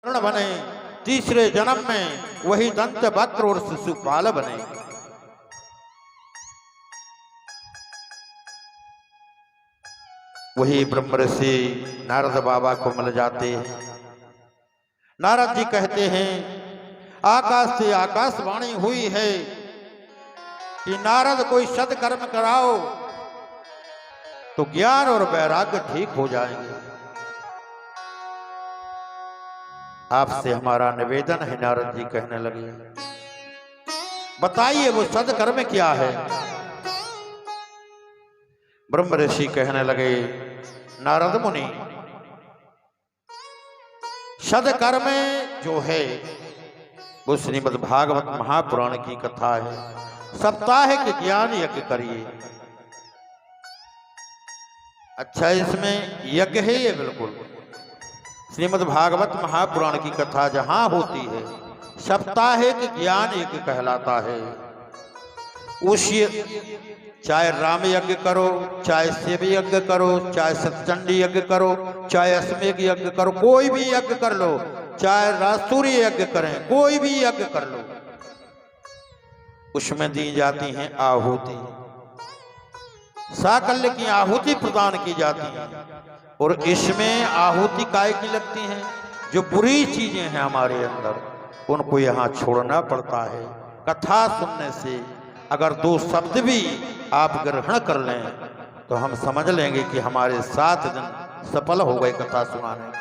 वर्ण बने, तीसरे जन्म में वही दंत वक्र और शिशुपाल बने। वही ब्रह्म ऋषि नारद बाबा को मिल जाते हैं। नारद जी कहते हैं आकाश से आकाशवाणी हुई है कि नारद कोई सत्कर्म कराओ तो ज्ञान और वैराग्य ठीक हो जाएंगे। आपसे हमारा निवेदन है, नारद जी कहने लगे, बताइए वो सत्कर्म क्या है। ब्रह्म ऋषि कहने लगे, नारद मुनि, सत्कर्म जो है वो श्रीमद् भागवत महापुराण की कथा है। सप्ताह के ज्ञान यज्ञ करिए। अच्छा, इसमें यज्ञ है ये बिल्कुल। श्रीमद् भागवत महापुराण की कथा जहां होती है, साप्ताहिक ज्ञान यज्ञ कहलाता है। उस चाहे राम यज्ञ करो, चाहे शिव यज्ञ करो, चाहे सतचंडी यज्ञ करो, चाहे अश्वमेध यज्ञ करो, कोई भी यज्ञ कर लो, चाहे रासूर्य यज्ञ करें, कोई भी यज्ञ कर लो, उसमें दी जाती हैं आहुति। साकल्य की आहुति प्रदान की जाती है। और इसमें आहुति काय की लगती हैं? जो बुरी चीजें हैं हमारे अंदर, उनको यहाँ छोड़ना पड़ता है। कथा सुनने से अगर दो शब्द भी आप ग्रहण कर लें तो हम समझ लेंगे कि हमारे 7 दिन सफल हो गए कथा सुनाने के।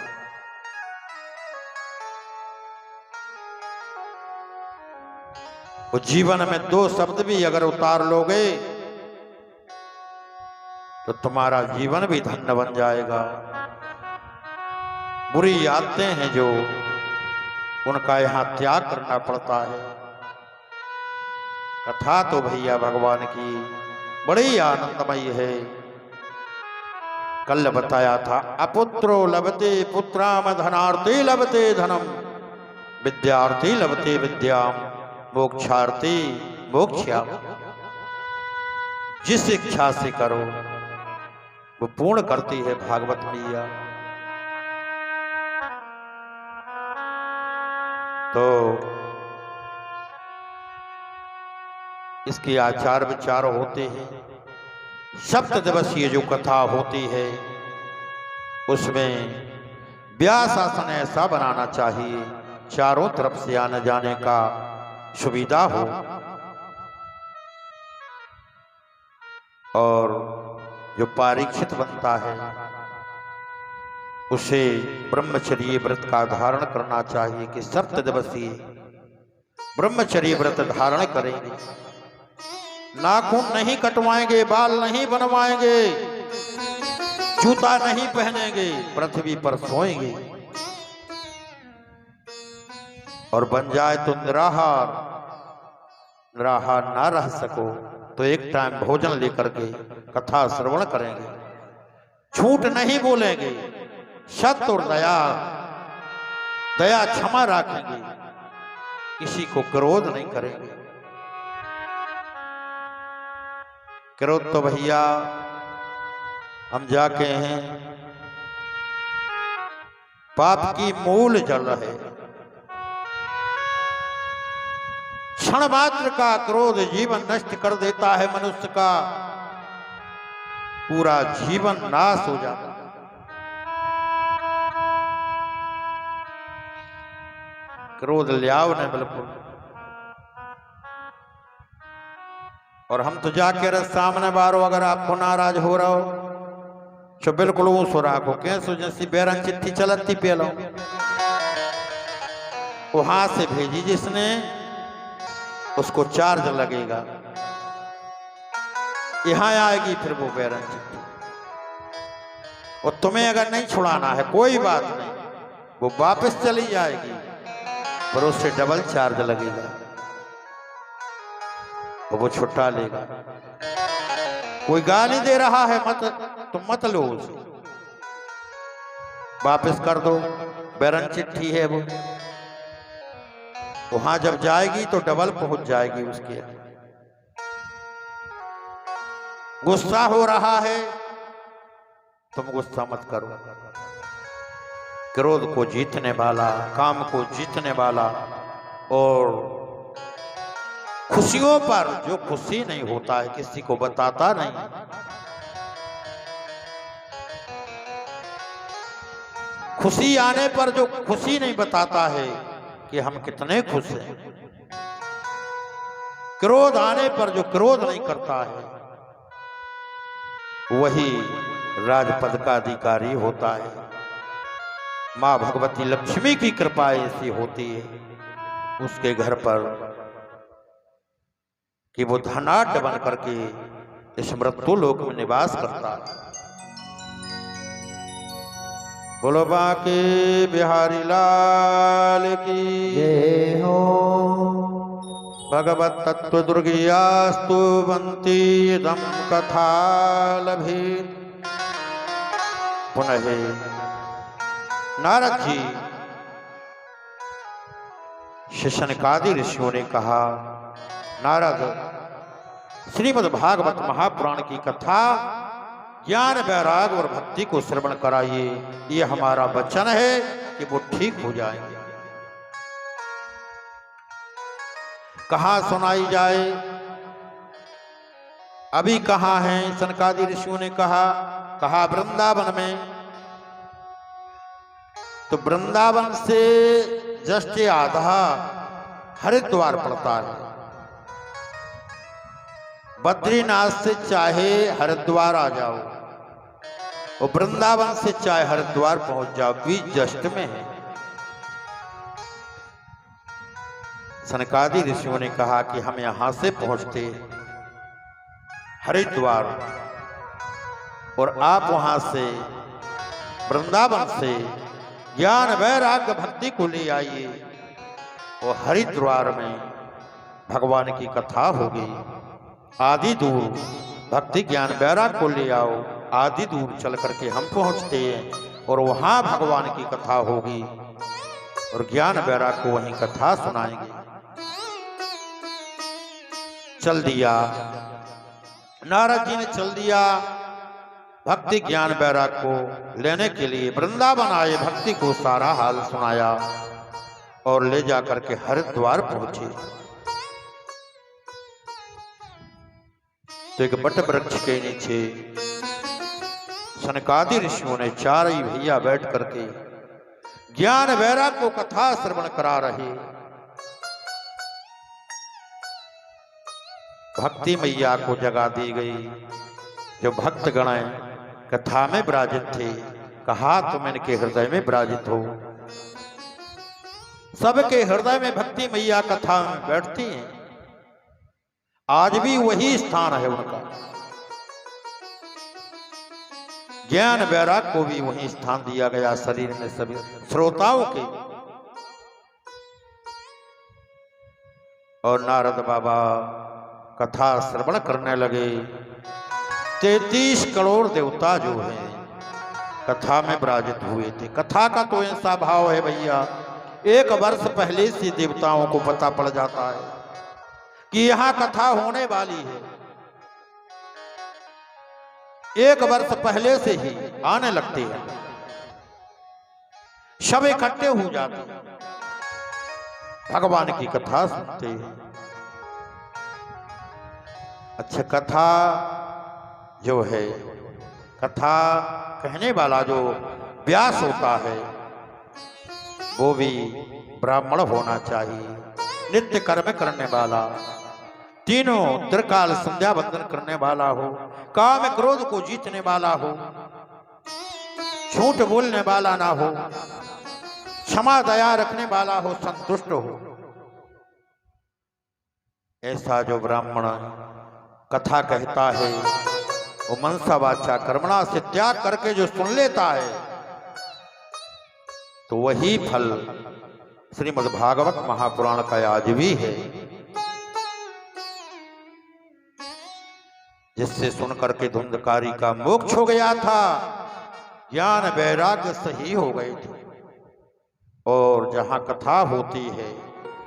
वो जीवन में 2 शब्द भी अगर उतार लोगे तो तुम्हारा जीवन भी धन्य बन जाएगा। बुरी आदतें हैं जो, उनका यहाँ त्याग करना पड़ता है। कथा तो भैया भगवान की बड़ी आनंदमयी है। कल बताया था, अपुत्रो लभते पुत्राम, धनार्थी लभते धनम, विद्यार्थी लभते विद्याम, मोक्षार्थी मोक्षाम। जिस इच्छा से करो वो पूर्ण करती है भागवत मैया। तो इसके आचार विचार होते हैं। 7 दिवसीय जो कथा होती है उसमें व्यास आसन ऐसा बनाना चाहिए चारों तरफ से आने जाने का सुविधा हो, और जो परीक्षित बनता है उसे ब्रह्मचर्य व्रत का धारण करना चाहिए कि 7 दिवसीय ब्रह्मचर्य व्रत धारण करेंगे। नाखून नहीं कटवाएंगे, बाल नहीं बनवाएंगे, जूता नहीं पहनेंगे, पृथ्वी पर सोएंगे, और बन जाए तो निराहार। निराहार ना रह सको तो एक टाइम भोजन लेकर के कथा श्रवण करेंगे। झूठ नहीं बोलेंगे, सत्य और दया क्षमा रखेंगे, किसी को क्रोध नहीं करेंगे। क्रोध तो भैया हम जाके हैं पाप की मूल जड़ है। क्षण मात्र का क्रोध जीवन नष्ट कर देता है। मनुष्य का पूरा जीवन नाश हो जाता है। क्रोध लियाओ ने बिल्कुल। और हम तो जाके सामने बारो अगर आपको नाराज हो रहा हो तो बिल्कुल वो सुरा को कैसे जैसी बैरन चिट्ठी चलती पेलो वहां से भेजी जिसने, उसको चार्ज लगेगा, यहां आएगी फिर वो बैरन चिट्ठी। और तुम्हें अगर नहीं छुड़ाना है कोई बात नहीं, वो वापस चली जाएगी पर उससे डबल चार्ज लगेगा, वो छुट्टा लेगा। कोई गाली दे रहा है मत, तुम मत लो उसे, वापस कर दो, बैरन चिट्ठी है वो। वहां जब जाएगी तो डबल पहुंच जाएगी उसके। गुस्सा हो रहा है तुम गुस्सा मत करो, क्रोध को जीतने वाला, काम को जीतने वाला, और खुशियों पर जो खुशी नहीं होता है किसी को बताता नहीं, खुशी आने पर जो खुशी नहीं बताता है कि हम कितने खुश हैं, क्रोध आने पर जो क्रोध नहीं करता है वही राजपद का अधिकारी होता है। मां भगवती लक्ष्मी की कृपा ऐसी होती है उसके घर पर कि वो धनाढ्य बन करके इस मृत्यु लोक में निवास करता है। बोलो बांके बिहारी लाल की जय हो। भगवत तत्व दुर्गियास्तु बंती दम कथा लभेत। पुनः नारद जी शशनकादि ऋषियों ने कहा, नारद श्रीमद् भागवत महापुराण की कथा ज्ञान वैराग और भक्ति को श्रवण कराइए, ये हमारा वचन है कि वो ठीक हो जाएंगे। कहाँ सुनाई जाए, अभी कहाँ है? सनकादि ऋषियों ने कहा वृंदावन में। तो वृंदावन से जस्ट आधा हरिद्वार पड़ता है। बद्रीनाथ से चाहे हरिद्वार आ जाओ और वृंदावन से चाहे हरिद्वार पहुंच जाओ, बीच जस्ट में है। सनकादि ऋषियों ने कहा कि हम यहां से पहुंचते हरिद्वार और आप वहां से वृंदावन से ज्ञान वैराग्य भक्ति को ले आइए और हरिद्वार में भगवान की कथा होगी। आदि दूर भक्ति ज्ञान वैराग्य को ले आओ, आदि दूर चल करके हम पहुंचते हैं और वहां भगवान की कथा होगी और ज्ञान वैराग्य को वहीं कथा सुनाएंगे। चल दिया, नारद जी ने चल दिया भक्ति ज्ञान वैराग्य को लेने के लिए। वृंदावन आए, भक्ति को सारा हाल सुनाया और ले जाकर के हरिद्वार पहुंचे। तो एक बट वृक्ष के नीचे सनकादि ऋषियों ने चारों भैया बैठ करके ज्ञान वैराग्य को कथा श्रवण करा रहे। भक्ति मैया को जगा दी गई। जो भक्त गण कथा में विराजित थे, कहा तुम इनके हृदय में विराजित हो। सबके हृदय में भक्ति मैया कथा में बैठती हैं। आज भी वही स्थान है उनका। ज्ञान वैराग्य को भी वही स्थान दिया गया शरीर में सभी श्रोताओं के। और नारद बाबा कथा श्रवण करने लगे। 33 करोड़ देवता जो हैं कथा में विराजित हुए थे। कथा का तो ऐसा भाव है भैया, 1 वर्ष पहले से देवताओं को पता पड़ जाता है कि यहां कथा होने वाली है। 1 वर्ष पहले से ही आने लगते हैं, सब इकट्ठे हो जाते हैं, भगवान की कथा सुनते हैं। अच्छा, कथा जो है, कथा कहने वाला जो व्यास होता है वो भी ब्राह्मण होना चाहिए, नित्य कर्म करने वाला, तीनों त्रिकाल संध्या वंदन करने वाला हो, काम क्रोध को जीतने वाला हो, झूठ बोलने वाला ना हो, क्षमा दया रखने वाला हो, संतुष्ट हो। ऐसा जो ब्राह्मण कथा कहता है वो मनसा वाचा कर्मणा से त्याग करके जो सुन लेता है तो वही फल श्रीमद् भागवत महापुराण का आज भी है, जिससे सुनकर के धुंधकारी का मोक्ष हो गया था, ज्ञान वैराग्य सही हो गए थे। और जहां कथा होती है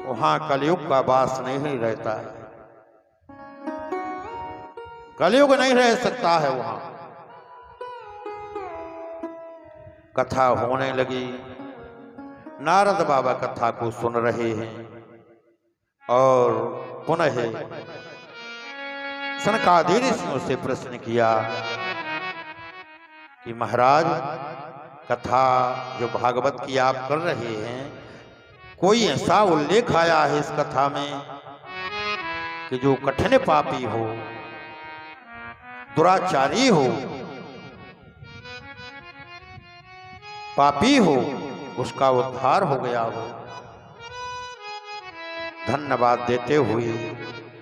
वहां कलयुग का वास नहीं रहता है, कलयुग नहीं रह सकता है वहां। कथा होने लगी, नारद बाबा कथा को सुन रहे हैं और पुनः सनकादि ऋषियों से प्रश्न किया कि महाराज, कथा जो भागवत की आप कर रहे हैं, कोई ऐसा उल्लेख आया है इस कथा में कि जो कठिन पापी हो, दुराचारी हो, पापी हो, उसका उद्धार हो गया हो? धन्यवाद देते हुए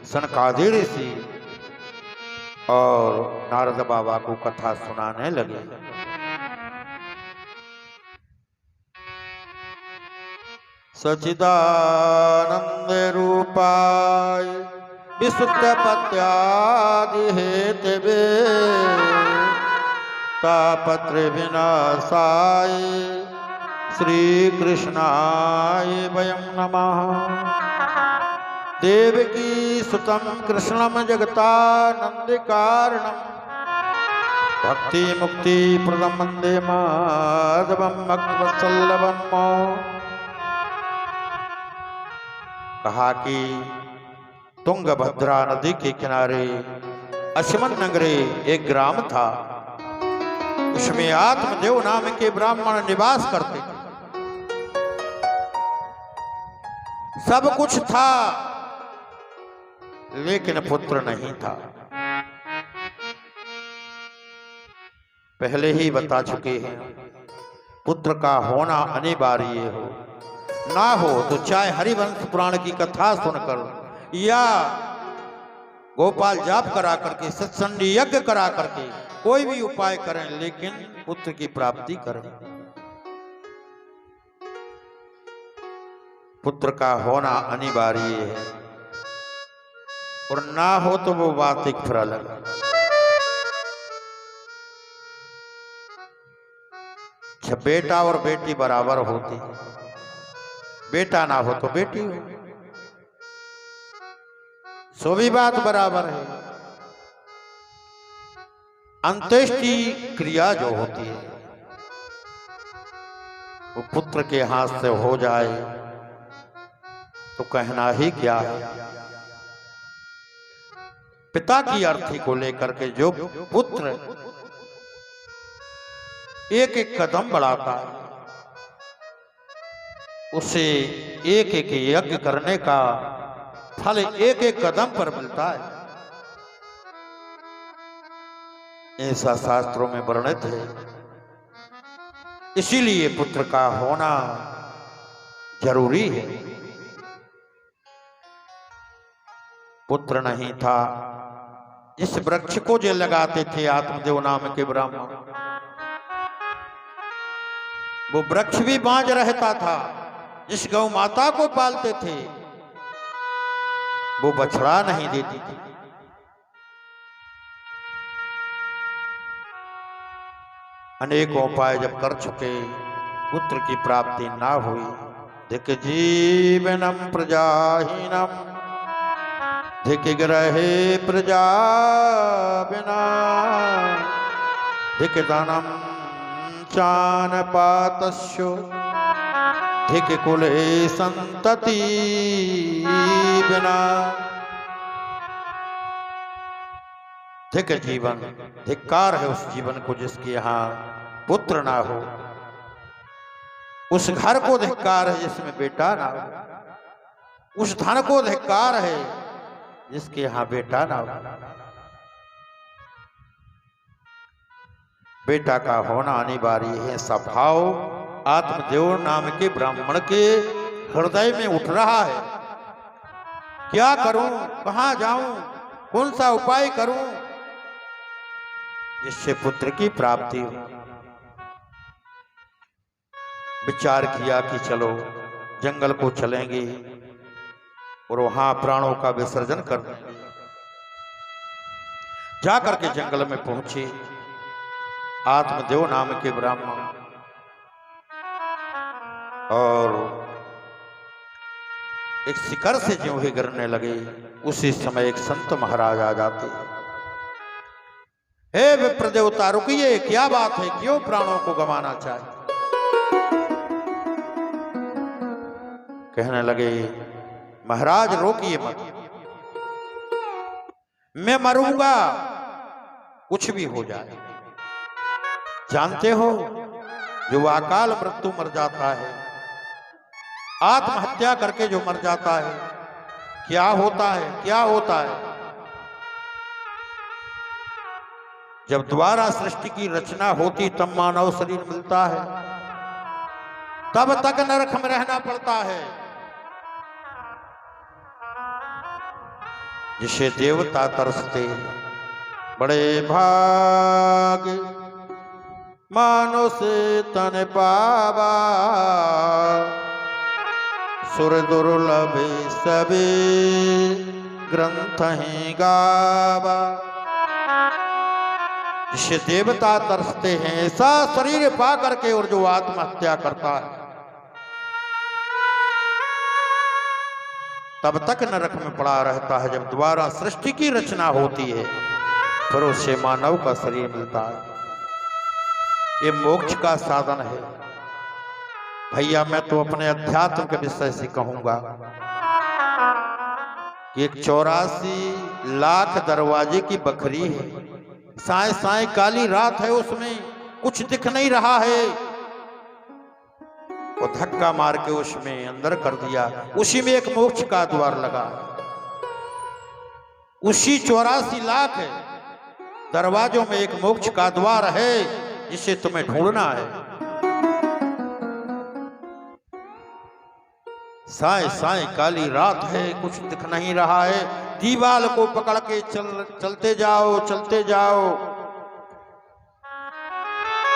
सनकादि ऋषि और नारद बाबा को कथा सुनाने लगे। सच्चिदानंद रूपाय विशुद्ध पत्यादि हेतवे तापत्र विनाशाय श्री कृष्णाय वयं नमः। देवकी सुतं कृष्णं जगतानंद कारणं भक्ति मुक्ति प्रदं वंदे माधवं भक्तवत्सल्लभं। कहा कि तुंगभद्रा नदी के किनारे अश्मन नगरे एक ग्राम था। उसमें आत्मदेव नाम के ब्राह्मण निवास करते थे। सब कुछ था लेकिन पुत्र नहीं था। पहले ही बता चुके हैं, पुत्र का होना अनिवार्य हो, ना हो तो चाहे हरिवंश पुराण की कथा सुनकर या गोपाल जाप करा करके, सत्संग यज्ञ करा करके कोई भी उपाय करें, लेकिन पुत्र की प्राप्ति करें। पुत्र का होना अनिवार्य है, और ना हो तो वो बात एक फिर अलग। जब बेटा और बेटी बराबर होती, बेटा ना हो तो बेटी हो, सो भी बात बराबर है। अंत्येष्टि क्रिया जो होती है वो पुत्र के हाथ से हो जाए तो कहना ही क्या है। पिता की अर्थी को लेकर के जो पुत्र एक एक कदम बढ़ाता है, उसे एक एक यज्ञ करने का फल एक एक कदम पर मिलता है। ऐसा शास्त्रों में वर्णित है। इसीलिए पुत्र का होना जरूरी है। पुत्र नहीं था, जिस वृक्ष को जो लगाते थे आत्मदेव नाम के ब्राह्मण, वो वृक्ष भी बांझ रहता था। जिस गौ माता को पालते थे वो बछड़ा नहीं देती थी। अनेकों उपाय जब कर चुके, पुत्र की प्राप्ति ना हुई। धिक जीवनम प्रजाहीनम धिक ग्रहे प्रजा बिना धिक धनम चानपातस्यो धिक कुले संतति बिना। धिक जीवन, धिक्कार है उस जीवन को जिसके यहाँ पुत्र ना हो। उस घर को धिक्कार है जिसमें बेटा ना हो। उस धन को धिक्कार है जिसके यहाँ बेटा ना हो। बेटा का होना अनिवार्य है। स्वभाव आत्मदेव नाम के ब्राह्मण के हृदय में उठ रहा है। क्या करूं, कहां जाऊं, कौन सा उपाय करूं जिससे पुत्र की प्राप्ति हो। विचार किया कि चलो जंगल को चलेंगे और वहां प्राणों का विसर्जन कर देंगे। जाकर के जंगल में पहुंचे। आत्मदेव नाम के ब्राह्मण और एक शिखर से जो ही गिरने लगे, उसी समय एक संत महाराज आ जाते। हे विप्र देवता, रुकिए, क्या बात है, क्यों प्राणों को गंवाना चाहे। कहने लगे महाराज रोकिए मत, मैं मरूंगा कुछ भी हो जाए। जानते हो जो अकाल मृत्यु मर जाता है, आत्महत्या करके जो मर जाता है, क्या होता है, क्या होता है? जब दोबारा सृष्टि की रचना होती तब मानव शरीर मिलता है, तब तक नरक में रहना पड़ता है। जिसे देवता तरसते बड़े भाग मानो से तन पावा, सुर दुर्लभ सभी ग्रंथ ही गावा। जिसे देवता तरसते हैं ऐसा शरीर पा करके, और जो आत्महत्या करता है तब तक नरक में पड़ा रहता है। जब दोबारा सृष्टि की रचना होती है फिर उससे मानव का शरीर मिलता है। ये मोक्ष का साधन है। भैया मैं तो अपने अध्यात्म के विषय से कहूंगा कि एक 84 लाख दरवाजे की बकरी है, साए साए काली रात है, उसमें कुछ दिख नहीं रहा है, वो धक्का मार के उसमें अंदर कर दिया। उसी में एक मोक्ष का द्वार लगा, उसी 84 लाख दरवाजों में एक मोक्ष का द्वार है जिसे तुम्हें ढूंढना है। साए साए काली रात है, कुछ दिख नहीं रहा है, दीवाल को पकड़ के चलते जाओ, चलते जाओ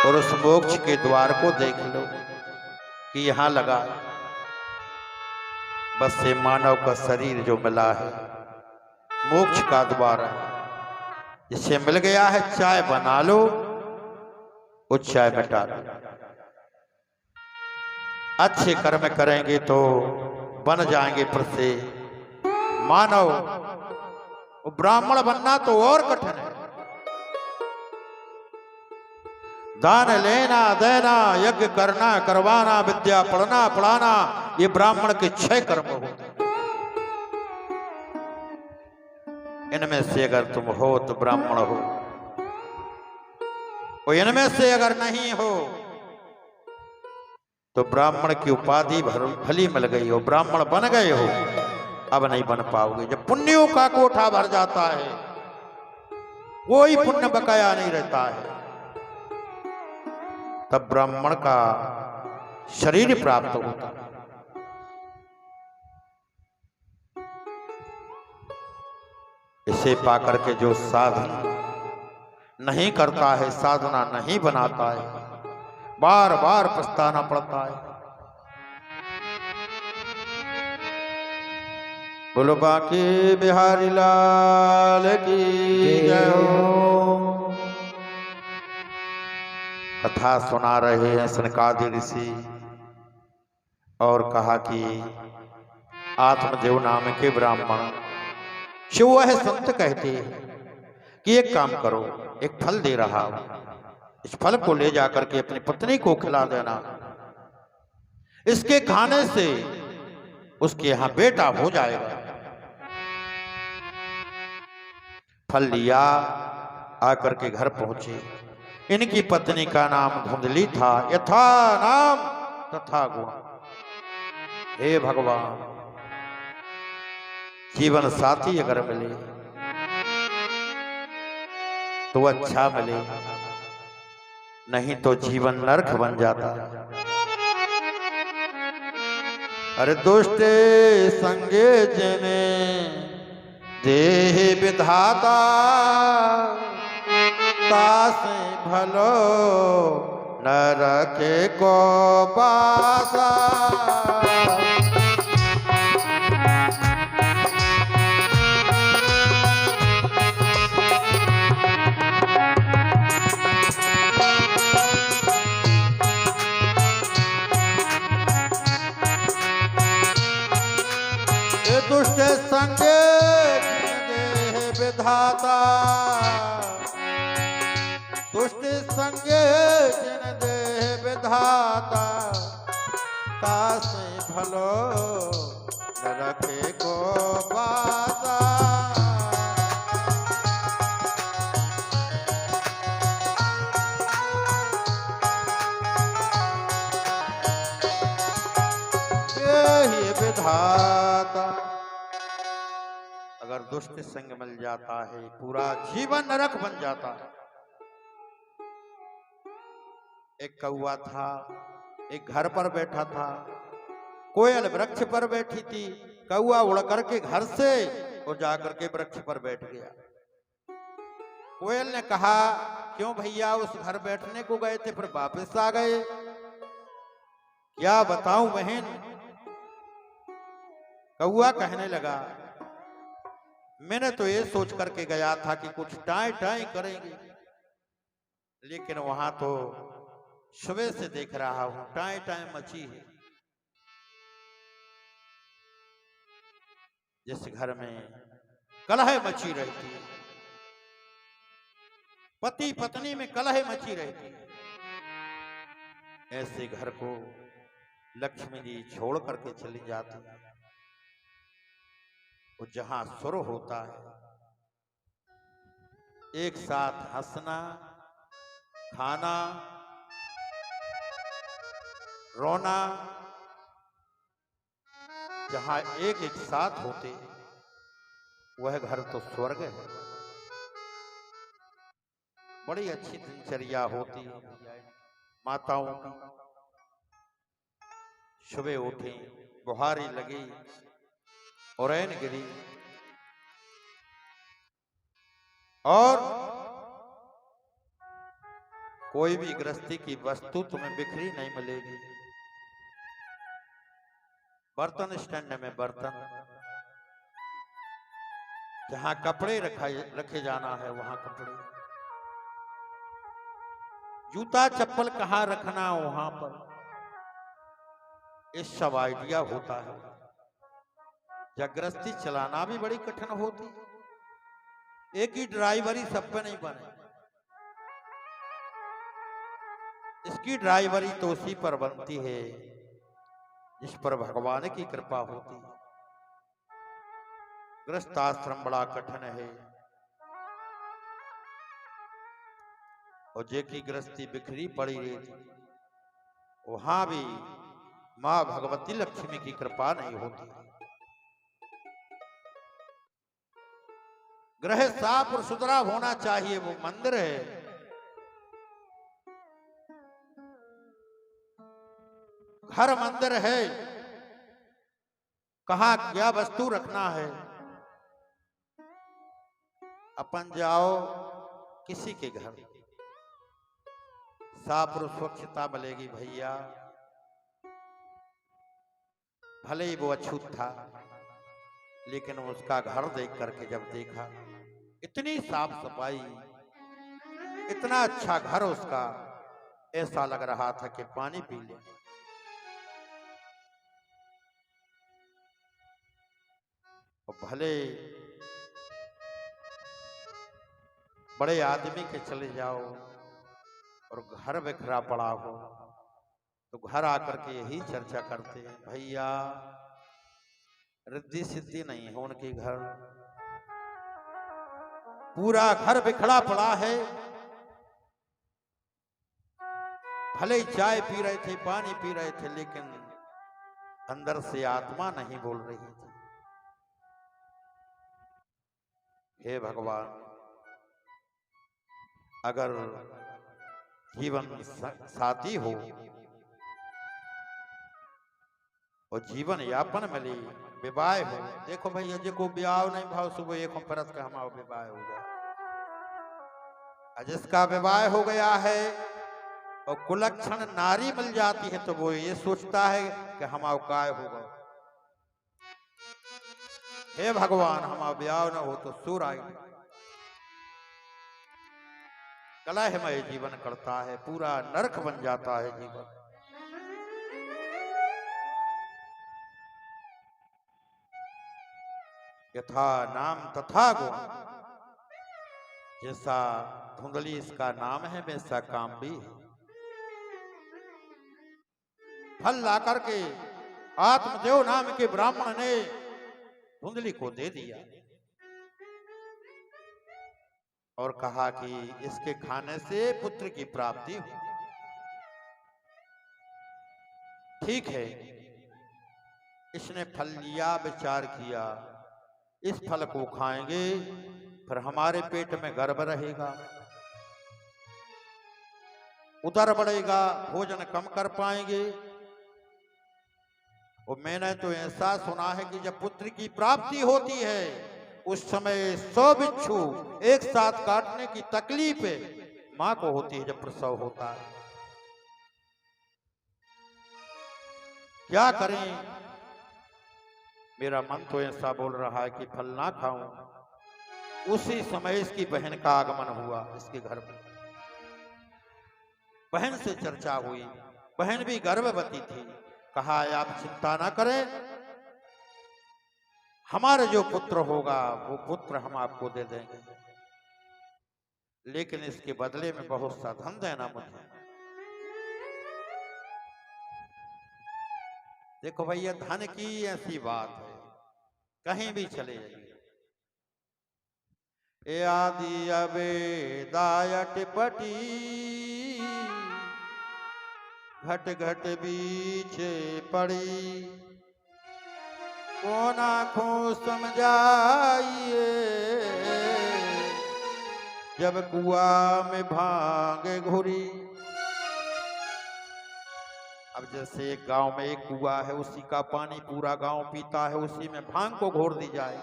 और उस मोक्ष के द्वार को देख लो कि यहां लगा। बस ये मानव का शरीर जो मिला है मोक्ष का द्वार है, जिसे मिल गया है। चाय बना लो, वो चाय मिटा लो। अच्छे कर्म करेंगे तो बन जाएंगे फिर से मानव। ब्राह्मण बनना तो और कठिन है। दान लेना देना, यज्ञ करना करवाना, विद्या पढ़ना पढ़ाना, ये ब्राह्मण के 6 कर्म होते हैं। इनमें से अगर तुम हो तो ब्राह्मण हो, और इनमें से अगर नहीं हो तो ब्राह्मण की उपाधि भली मिल गई हो, ब्राह्मण बन गए हो, अब नहीं बन पाओगे। जब पुण्यों का कोठा भर जाता है कोई पुण्य बकाया नहीं रहता है, तब ब्राह्मण का शरीर प्राप्त होता है। इसे पाकर के जो साधन नहीं करता है, साधना नहीं बनाता है, बार बार पछताना पड़ता है। बोलो बांके बिहारी लाल की जय हो। कथा सुना रहे हैं सनकादि ऋषि, और कहा कि आत्मदेव नाम के ब्राह्मण शिव वह संत कहते हैं कि एक काम करो, एक फल दे रहा हूं, इस फल को ले जाकर के अपनी पत्नी को खिला देना, इसके खाने से उसके यहां बेटा हो जाएगा। फल लिया, आकर के घर पहुंचे। इनकी पत्नी का नाम धुंधली था, यथा नाम तथा गुण। हे भगवान, जीवन साथी अगर मिले तो अच्छा मिले, नहीं तो जीवन नरक बन जाता। अरे दोस्ते संगे जने देह विधाता, तासे भलो नरक को पासा। दुष्ट संगे देह विधाता, दुष्ट संगे जिन देह विधाता, तासे भलो न रखे को बाता। यही विधाता अगर दुष्ट संग मिल जाता है पूरा जीवन नरक बन जाता है। एक कौवा था, एक घर पर बैठा था, कोयल वृक्ष पर बैठी थी। कौवा उड़ करके घर से और जाकर के वृक्ष पर बैठ गया। कोयल ने कहा क्यों भैया उस घर बैठने को गए थे फिर वापस आ गए? क्या बताऊं बहन। कौवा कहने लगा मैंने तो ये सोच करके गया था कि कुछ टाई टाई करेंगे, लेकिन वहां तो सुबह से देख रहा हूं टाई टाई मची है। जिस घर में कलह मची रहती है, पति पत्नी में कलह मची रहती है, ऐसे घर को लक्ष्मी जी छोड़ करके चली जाती है। वो जहां सुर होता है, एक साथ हंसना, खाना, रोना, जहां एक एक साथ होते वह घर तो स्वर्ग है। बड़ी अच्छी दिनचर्या होती है माताओं की। सुबह उठी, बुहारी लगी, उरैन गिरी और कोई भी गृहस्थी की वस्तु तुम्हें बिखरी नहीं मिलेगी। बर्तन स्टैंड में बर्तन, जहां कपड़े रखे जाना है वहां कपड़े, जूता चप्पल कहां रखना वहां पर, ये सब आइडिया होता है। गृहस्थी चलाना भी बड़ी कठिन होती। एक ही ड्राइवरी सब पे नहीं बने। इसकी ड्राइवरी तो उसी पर बनती है जिस पर भगवान की कृपा होती है। गृहस्थाश्रम बड़ा कठिन है और जे की गृहस्थी बिखरी पड़ी रहती, वहां भी मां भगवती लक्ष्मी की कृपा नहीं होती। गृह साफ और सुथरा होना चाहिए, वो मंदिर है। घर मंदिर है, कहां क्या वस्तु रखना है। अपन जाओ किसी के घर, साफ और स्वच्छता मिलेगी भैया। भले ही वो अछूत था, लेकिन उसका घर देख करके जब देखा इतनी साफ सफाई, इतना अच्छा घर उसका, ऐसा लग रहा था कि पानी पी ले। और भले बड़े आदमी के चले जाओ और घर बिखरा पड़ा हो तो घर आकर के यही चर्चा करते हैं, भैया रिद्धि सिद्धि नहीं है उनके घर, पूरा घर बिखरा पड़ा है। भले ही चाय पी रहे थे, पानी पी रहे थे, लेकिन अंदर से आत्मा नहीं बोल रही थी। हे भगवान, अगर जीवन साथी हो और जीवन यापन मिले, विवाह हो, देखो भैया जी को ब्याह नहीं भाव सुबह एक परत का हमारा विवाह हो गया, जिसका विवाह हो गया है और कुलक्षण नारी मिल जाती है तो वो ये सोचता है कि हमारा काय होगा। हे भगवान, हमारा ब्याह न हो तो सुर आई कलहमय जीवन करता है, पूरा नरक बन जाता है जीवन। यथा नाम तथा गुण, जैसा धुंधली इसका नाम है वैसा काम भी है। फल ला करके आत्मदेव नाम के ब्राह्मण ने धुंधली को दे दिया और कहा कि इसके खाने से पुत्र की प्राप्ति हो। ठीक है, इसने फल लिया, विचार किया, इस फल को खाएंगे फिर हमारे पेट में गर्भ रहेगा, उदर बढ़ेगा, भोजन कम कर पाएंगे। और मैंने तो ऐसा सुना है कि जब पुत्र की प्राप्ति होती है उस समय 100 बिच्छू एक साथ काटने की तकलीफ मां को होती है जब प्रसव होता है। क्या करें? मेरा मन तो ऐसा बोल रहा है कि फल ना खाऊं। उसी समय इसकी बहन का आगमन हुआ इसके घर में। बहन से चर्चा हुई, बहन भी गर्भवती थी। कहा आप चिंता ना करें, हमारा जो पुत्र होगा वो पुत्र हम आपको दे देंगे, लेकिन इसके बदले में बहुत सा धन देना मुझे। देखो भैया, धन की ऐसी बात है, कहीं भी चले जाइए। ए आदि अबे दायट पटी, घट घट बीचे पड़ी, कौन आँखों समझाइए, जब कुआ में भांगे घुरी। अब जैसे एक गांव में एक कुआ है, उसी का पानी पूरा गांव पीता है, उसी में भांग को घोर दी जाए,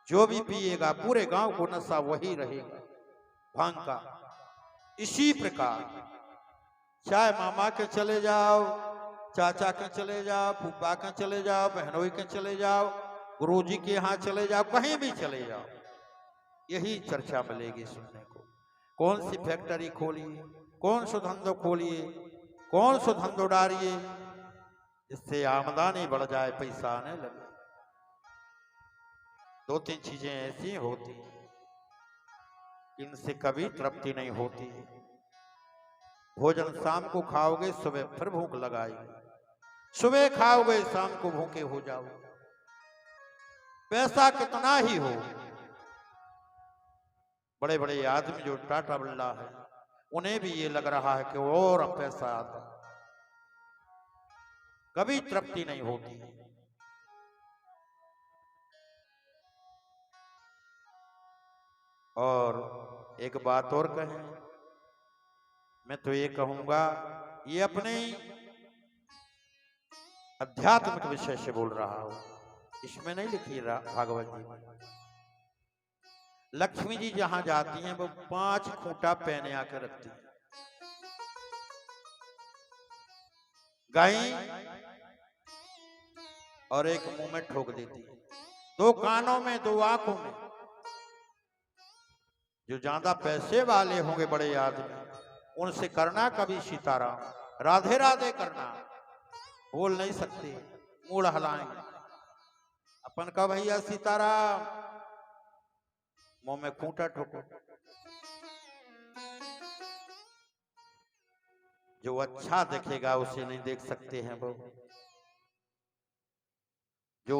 जो भी पिएगा पूरे गांव को नशा वही रहेगा भांग का। इसी प्रकार चाहे मामा के चले जाओ, चाचा के चले जाओ, फूफा के चले जाओ, बहनोई के चले जाओ, गुरुजी के यहाँ चले जाओ, कहीं भी चले जाओ, यही चर्चा मिलेगी सुनने को। कौन सी फैक्ट्री खोलिए, कौन सा धंधो खोलिए, कौन सा धंधो डालिए, इससे आमदनी बढ़ जाए, पैसा आने लगे। 2-3 चीजें ऐसी होती इनसे कभी तृप्ति नहीं होती। भोजन शाम को खाओगे, सुबह फिर भूख लगाएगी, सुबह खाओगे शाम को भूखे हो जाओ। पैसा कितना ही हो, बड़े बड़े आदमी जो टाटा बिरला है उन्हें भी ये लग रहा है कि और पैसा आता, कभी तृप्ति नहीं होती। और एक बात और कहें, मैं तो ये कहूंगा, ये अपने आध्यात्मिक विषय से बोल रहा हूं, इसमें नहीं लिखी भागवत जी में। लक्ष्मी जी जहां जाती हैं वो 5 खूंटा पहने आकर रखती है। गाय और एक मुंह में ठोक देती है, 2 कानों में, 2 आंखों में। जो ज्यादा पैसे वाले होंगे बड़े आदमी, उनसे करना कभी सीताराम राधे राधे करना, बोल नहीं सकते, मूड हलाएंगे। अपन का भैया सीताराम, मुंह में खूंटा ठोको। जो अच्छा देखेगा उसे नहीं देख सकते हैं वो। जो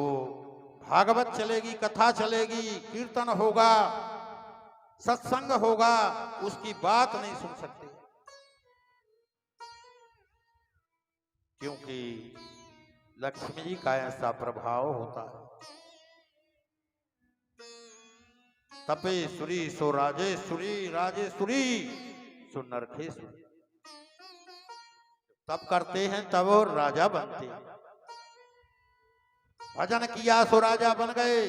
भागवत चलेगी, कथा चलेगी, कीर्तन होगा, सत्संग होगा, उसकी बात नहीं सुन सकते, क्योंकि लक्ष्मी जी का ऐसा प्रभाव होता है। तपेश्वरी सो राजेश्वरी, राजेश्वरी सो नरखेश्वरी। तब करते हैं तब वो राजा बनते हैं। भजन किया सो राजा बन गए,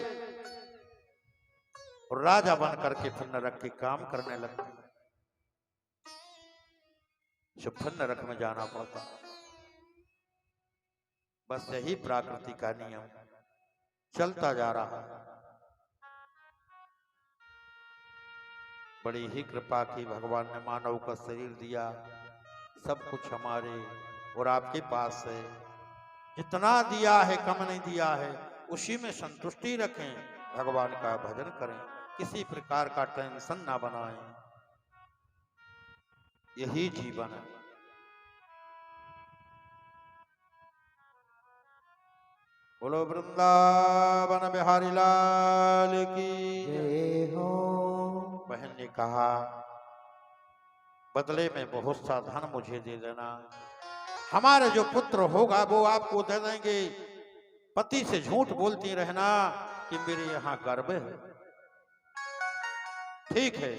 और राजा बन करके फिर नरक के काम करने लगते हैं, फिर नरक में जाना पड़ता। बस यही प्रकृति का नियम चलता जा रहा है। बड़ी ही कृपा की भगवान ने मानव का शरीर दिया, सब कुछ हमारे और आपके पास है। जितना दिया है कम नहीं दिया है, उसी में संतुष्टि रखें, भगवान का भजन करें, किसी प्रकार का टेंशन ना बनाएं। यही जीवन है। बोलो वृंदावन बिहारी लाल की जय हो। बहन ने कहा बदले में बहुत सा धन मुझे दे देना, हमारा जो पुत्र होगा वो आपको दे देंगे। पति से झूठ बोलती रहना कि मेरे यहाँ गर्भ है। ठीक है,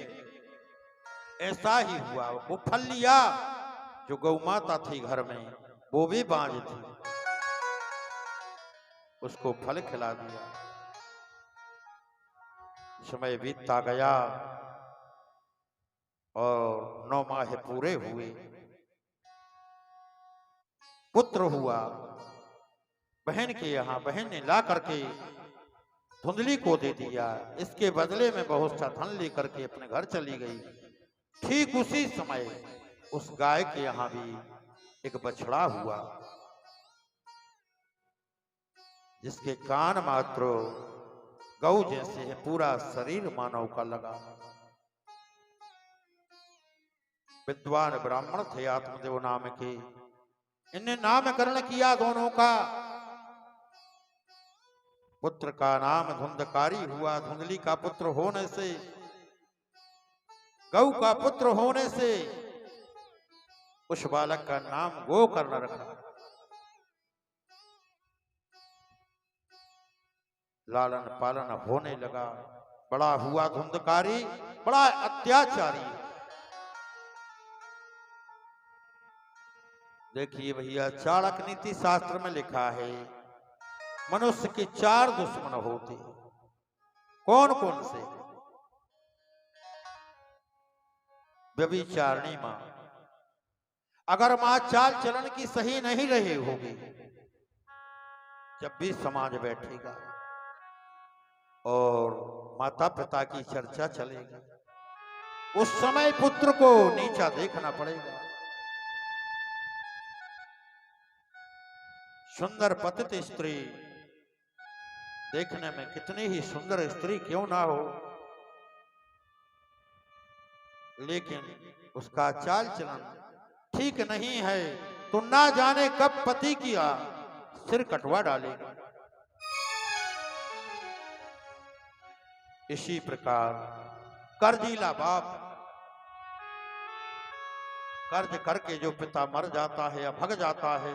ऐसा ही हुआ। वो फल लिया, जो गौ माता थी घर में वो भी बांझ थी, उसको फल खिला दिया। समय बीतता गया और 9 माह पूरे हुए, पुत्र हुआ। बहन के यहाँ बहन ने ला करके धुंधली को दे दिया। इसके बदले में बहुत सा धन लेकर के अपने घर चली गई। ठीक उसी समय उस गाय के यहाँ भी एक बछड़ा हुआ, जिसके कान मात्र गौ जैसे है, पूरा शरीर मानव का लगा। विद्वान ब्राह्मण थे आत्मदेव नाम के, इनने नामकरण किया दोनों का। पुत्र का नाम धुंधकारी हुआ। धुंधली का पुत्र होने से, गौ का पुत्र होने से उस बालक का नाम गोकर्ण रखा। लालन पालन होने लगा, बड़ा हुआ धुंधकारी, बड़ा अत्याचारी। देखिए भैया, चाणक्य नीति शास्त्र में लिखा है मनुष्य के 4 दुश्मन होते। कौन कौन से? व्यभिचारिणी मां, अगर मां चाल चलन की सही नहीं रही होगी, जब भी समाज बैठेगा और माता पिता की चर्चा चलेगी, उस समय पुत्र को नीचा देखना पड़ेगा। सुंदर पतित स्त्री, देखने में कितनी ही सुंदर स्त्री क्यों ना हो, लेकिन उसका चाल चलन ठीक नहीं है तो ना जाने कब पति की सिर कटवा डालेगा। इसी प्रकार कर्जीला बाप, कर्ज करके जो पिता मर जाता है या भग जाता है,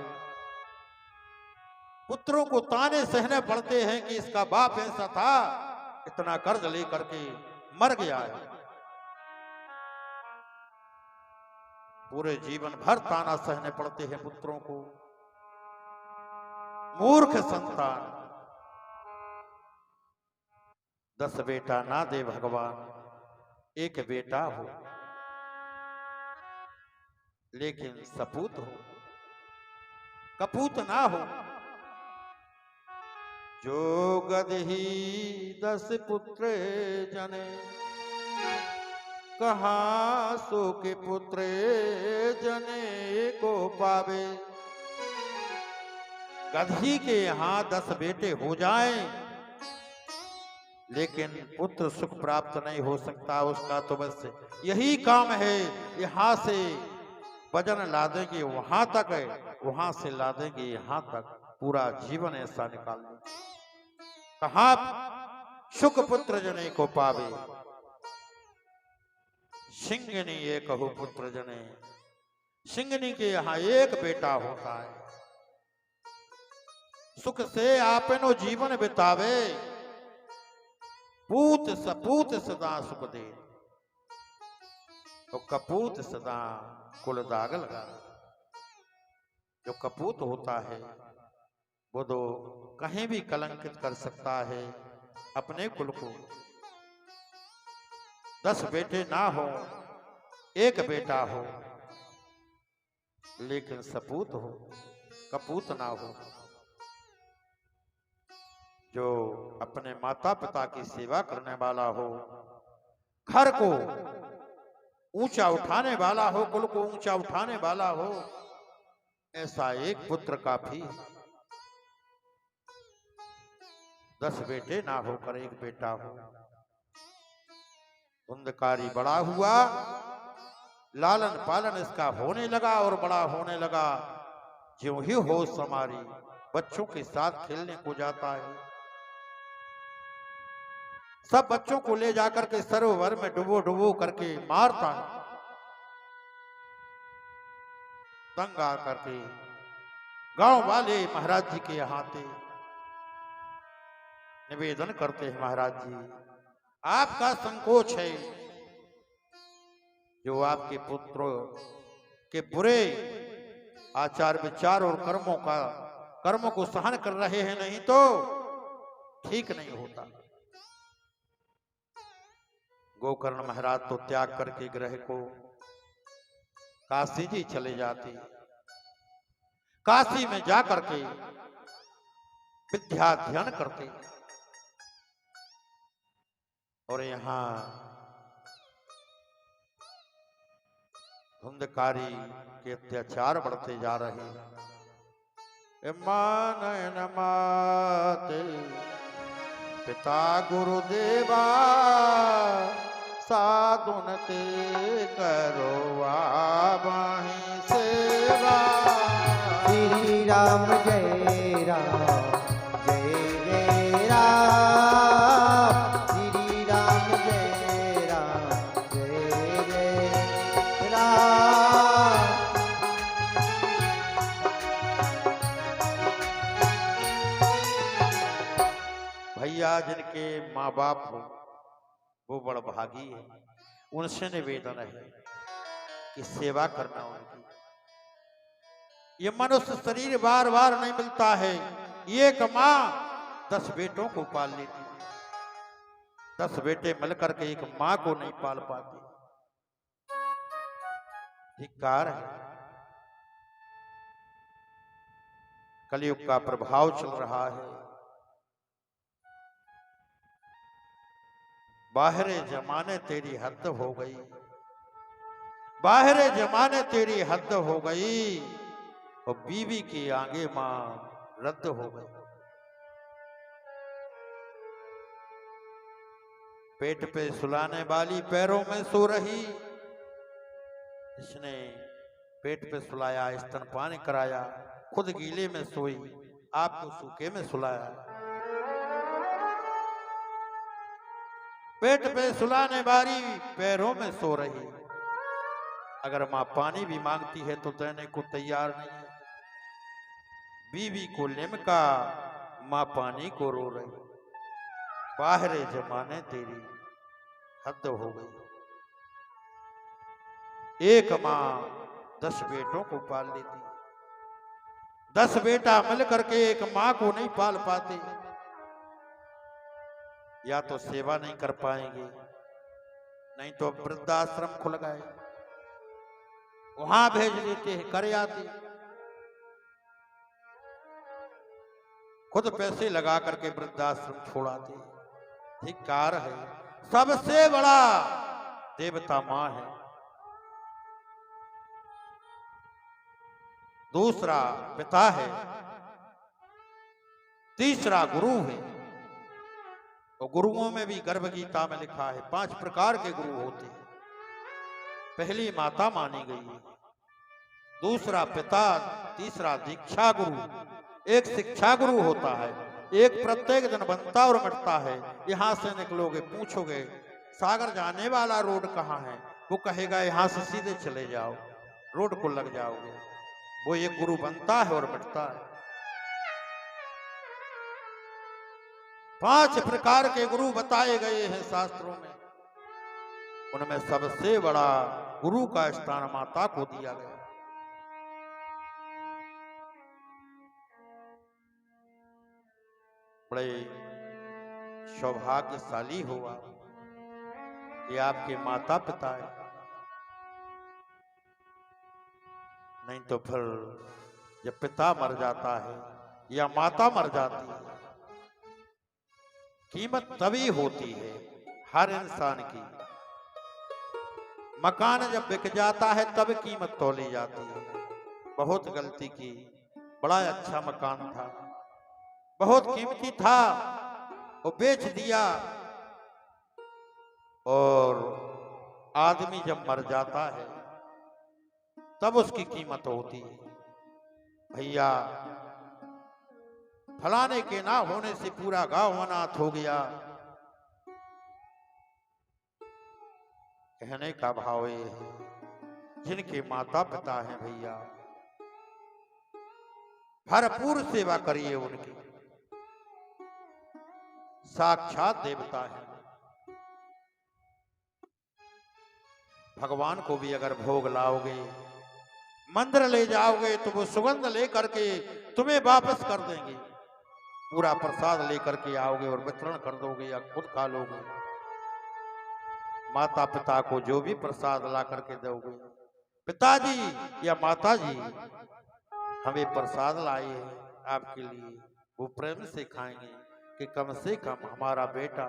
पुत्रों को ताने सहने पड़ते हैं कि इसका बाप ऐसा था, इतना कर्ज लेकर के मर गया है। पूरे जीवन भर ताना सहने पड़ते हैं पुत्रों को। मूर्ख संतान, 10 बेटा ना दे भगवान, 1 बेटा हो लेकिन सपूत हो, कपूत ना हो। जो गदही 10 पुत्र जने, कहाँ सो के पुत्र जने को पावे। गधी के यहाँ 10 बेटे हो जाएं, लेकिन पुत्र सुख प्राप्त नहीं हो सकता उसका। तो बस यही काम है, यहाँ से वजन ला देंगे वहां तक है, वहां से ला देंगे यहाँ तक, पूरा जीवन ऐसा निकाल देंगे। कहाँ सुख पुत्र जने को पावे। सिंगनी ये कहू पुत्र जने, सिंगनी के यहाँ 1 बेटा होता है, सुख से आपनो जीवन बितावे। पूत सपूत सदा सुख दे, तो कपूत सदा कुल दाग लगा। जो कपूत होता है वो तो कहीं भी कलंकित कर सकता है अपने कुल को। 10 बेटे ना हो, 1 बेटा हो, लेकिन सपूत हो, कपूत ना हो। जो अपने माता पिता की सेवा करने वाला हो, घर को ऊंचा उठाने वाला हो, कुल को ऊंचा उठाने वाला हो, ऐसा 1 पुत्र काफी। 10 बेटे ना होकर 1 बेटा हो। धुंधकारी बड़ा हुआ, लालन पालन इसका होने लगा और बड़ा होने लगा। ज्यों ही होश संवारी बच्चों के साथ खेलने को जाता है। सब बच्चों को ले जाकर के सरोवर में डुबो डुबो करके मारता है। तंग आकर के गांव वाले महाराज जी के यहाँ थे, निवेदन करते हैं, महाराज जी आपका संकोच है, जो आपके पुत्र के बुरे आचार विचार और कर्मों को सहन कर रहे हैं, नहीं तो ठीक नहीं होता। गोकर्ण महाराज तो त्याग करके ग्रह को काशी जी चले जाते। काशी में जाकर के विद्या ध्यान करते और यहाँ धुंधकारी के अत्याचार बढ़ते जा रहे हैं। मानन माते पिता गुरुदेवा साधुन ते करो आबाही सेवा। श्री राम जय राम जय जय राम, श्री राम जय राम जय जय राम। भैया जिनके माँ बाप हो वो बड़ भागी है, उनसे निवेदन है कि सेवा करना उनकी। ये मनुष्य शरीर बार बार नहीं मिलता है। एक माँ 10 बेटों को पाल लेती, 10 बेटे मिलकर के एक माँ को नहीं पाल पाते। धिक्कार है। कलयुग का प्रभाव चल रहा है। बाहरे जमाने तेरी हद हो गई, बाहरे जमाने तेरी हद हो गई, और बीवी के आगे मां रद्द हो गई। पेट पे सुलाने वाली पैरों में सो रही, इसने पेट पे सुलाया, स्तनपान कराया, खुद गीले में सोई, आपको सूखे में सुलाया। पेट पे सुलाने वाली पैरों में सो रही, अगर मां पानी भी मांगती है तो देने को तैयार नहीं है। बीवी को लिमका, मां पानी को रो रही। बाहरे जमाने तेरी हद हो गई। एक मां 10 बेटों को पाल लेती, 10 बेटा मिल करके एक मां को नहीं पाल पाते। या तो सेवा नहीं कर पाएंगे, नहीं तो वृद्धाश्रम खुल गए, वहां भेज देते हैं, कर आते। खुद पैसे लगा करके वृद्धाश्रम छोड़ाते। धिक्कार है। सबसे बड़ा देवता मां है। दूसरा पिता है, तीसरा गुरु है। और गुरुओं में भी गर्भ गीता में लिखा है 5 प्रकार के गुरु होते हैं। पहली माता मानी गई है, दूसरा पिता, तीसरा दीक्षा गुरु, एक शिक्षा गुरु होता है, एक प्रत्येक दिन बनता और मिटता है। यहां से निकलोगे, पूछोगे सागर जाने वाला रोड कहाँ है, वो कहेगा यहां से सीधे चले जाओ, रोड को लग जाओगे। वो एक गुरु बनता है और मिटता है। 5 प्रकार के गुरु बताए गए हैं शास्त्रों में। उनमें सबसे बड़ा गुरु का स्थान माता को दिया गया। बड़े सौभाग्यशाली हुआ कि आपके माता पिता है, नहीं तो फिर जब पिता मर जाता है या माता मर जाती है, कीमत तभी होती है हर इंसान की। मकान जब बिक जाता है तब कीमत तोली जाती है। बहुत गलती की, बड़ा अच्छा मकान था, बहुत कीमती था, वो बेच दिया। और आदमी जब मर जाता है तब उसकी कीमत होती है। भैया फलाने के ना होने से पूरा गांव अनाथ हो गया। कहने का भाव ये है, जिनके माता पिता हैं भैया, भरपूर सेवा करिए उनकी, साक्षात देवता है। भगवान को भी अगर भोग लाओगे, मंदिर ले जाओगे, तो वो सुगंध लेकर के तुम्हें वापस कर देंगे। पूरा प्रसाद लेकर के आओगे और वितरण कर दोगे या खुद खा लोगे। माता पिता को जो भी प्रसाद ला करके दोगे, पिताजी या माताजी हमें प्रसाद लाए हैं आपके लिए, वो प्रेम से खाएंगे कि कम से कम हमारा बेटा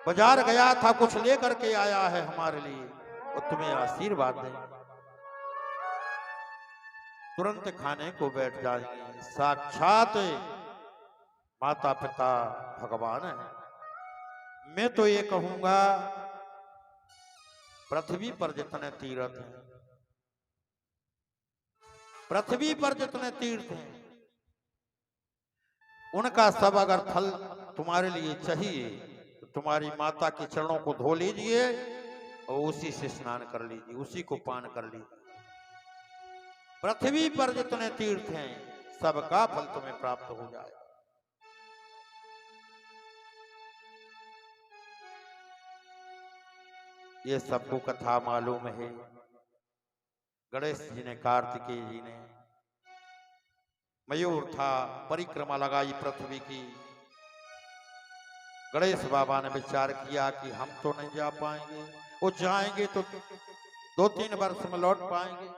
बाजार गया था, कुछ लेकर के आया है हमारे लिए, और तुम्हें आशीर्वाद देंगे। तुरंत खाने को बैठ जाएंगे। साक्षात माता पिता भगवान है। मैं तो ये कहूंगा, पृथ्वी पर जितने तीर्थ हैं, पृथ्वी पर जितने तीर्थ हैं, उनका सब अगर फल तुम्हारे लिए चाहिए तो तुम्हारी माता के चरणों को धो लीजिए और उसी से स्नान कर लीजिए, उसी को पान कर लीजिए। पृथ्वी पर जितने तीर्थ हैं, सबका फल तुम्हें प्राप्त हो जाए। ये सबको कथा मालूम है। गणेश जी ने, कार्तिकेय जी ने, मयूर था, परिक्रमा लगाई पृथ्वी की। गणेश बाबा ने विचार किया कि हम तो नहीं जा पाएंगे, वो जाएंगे तो 2-3 वर्ष में लौट पाएंगे।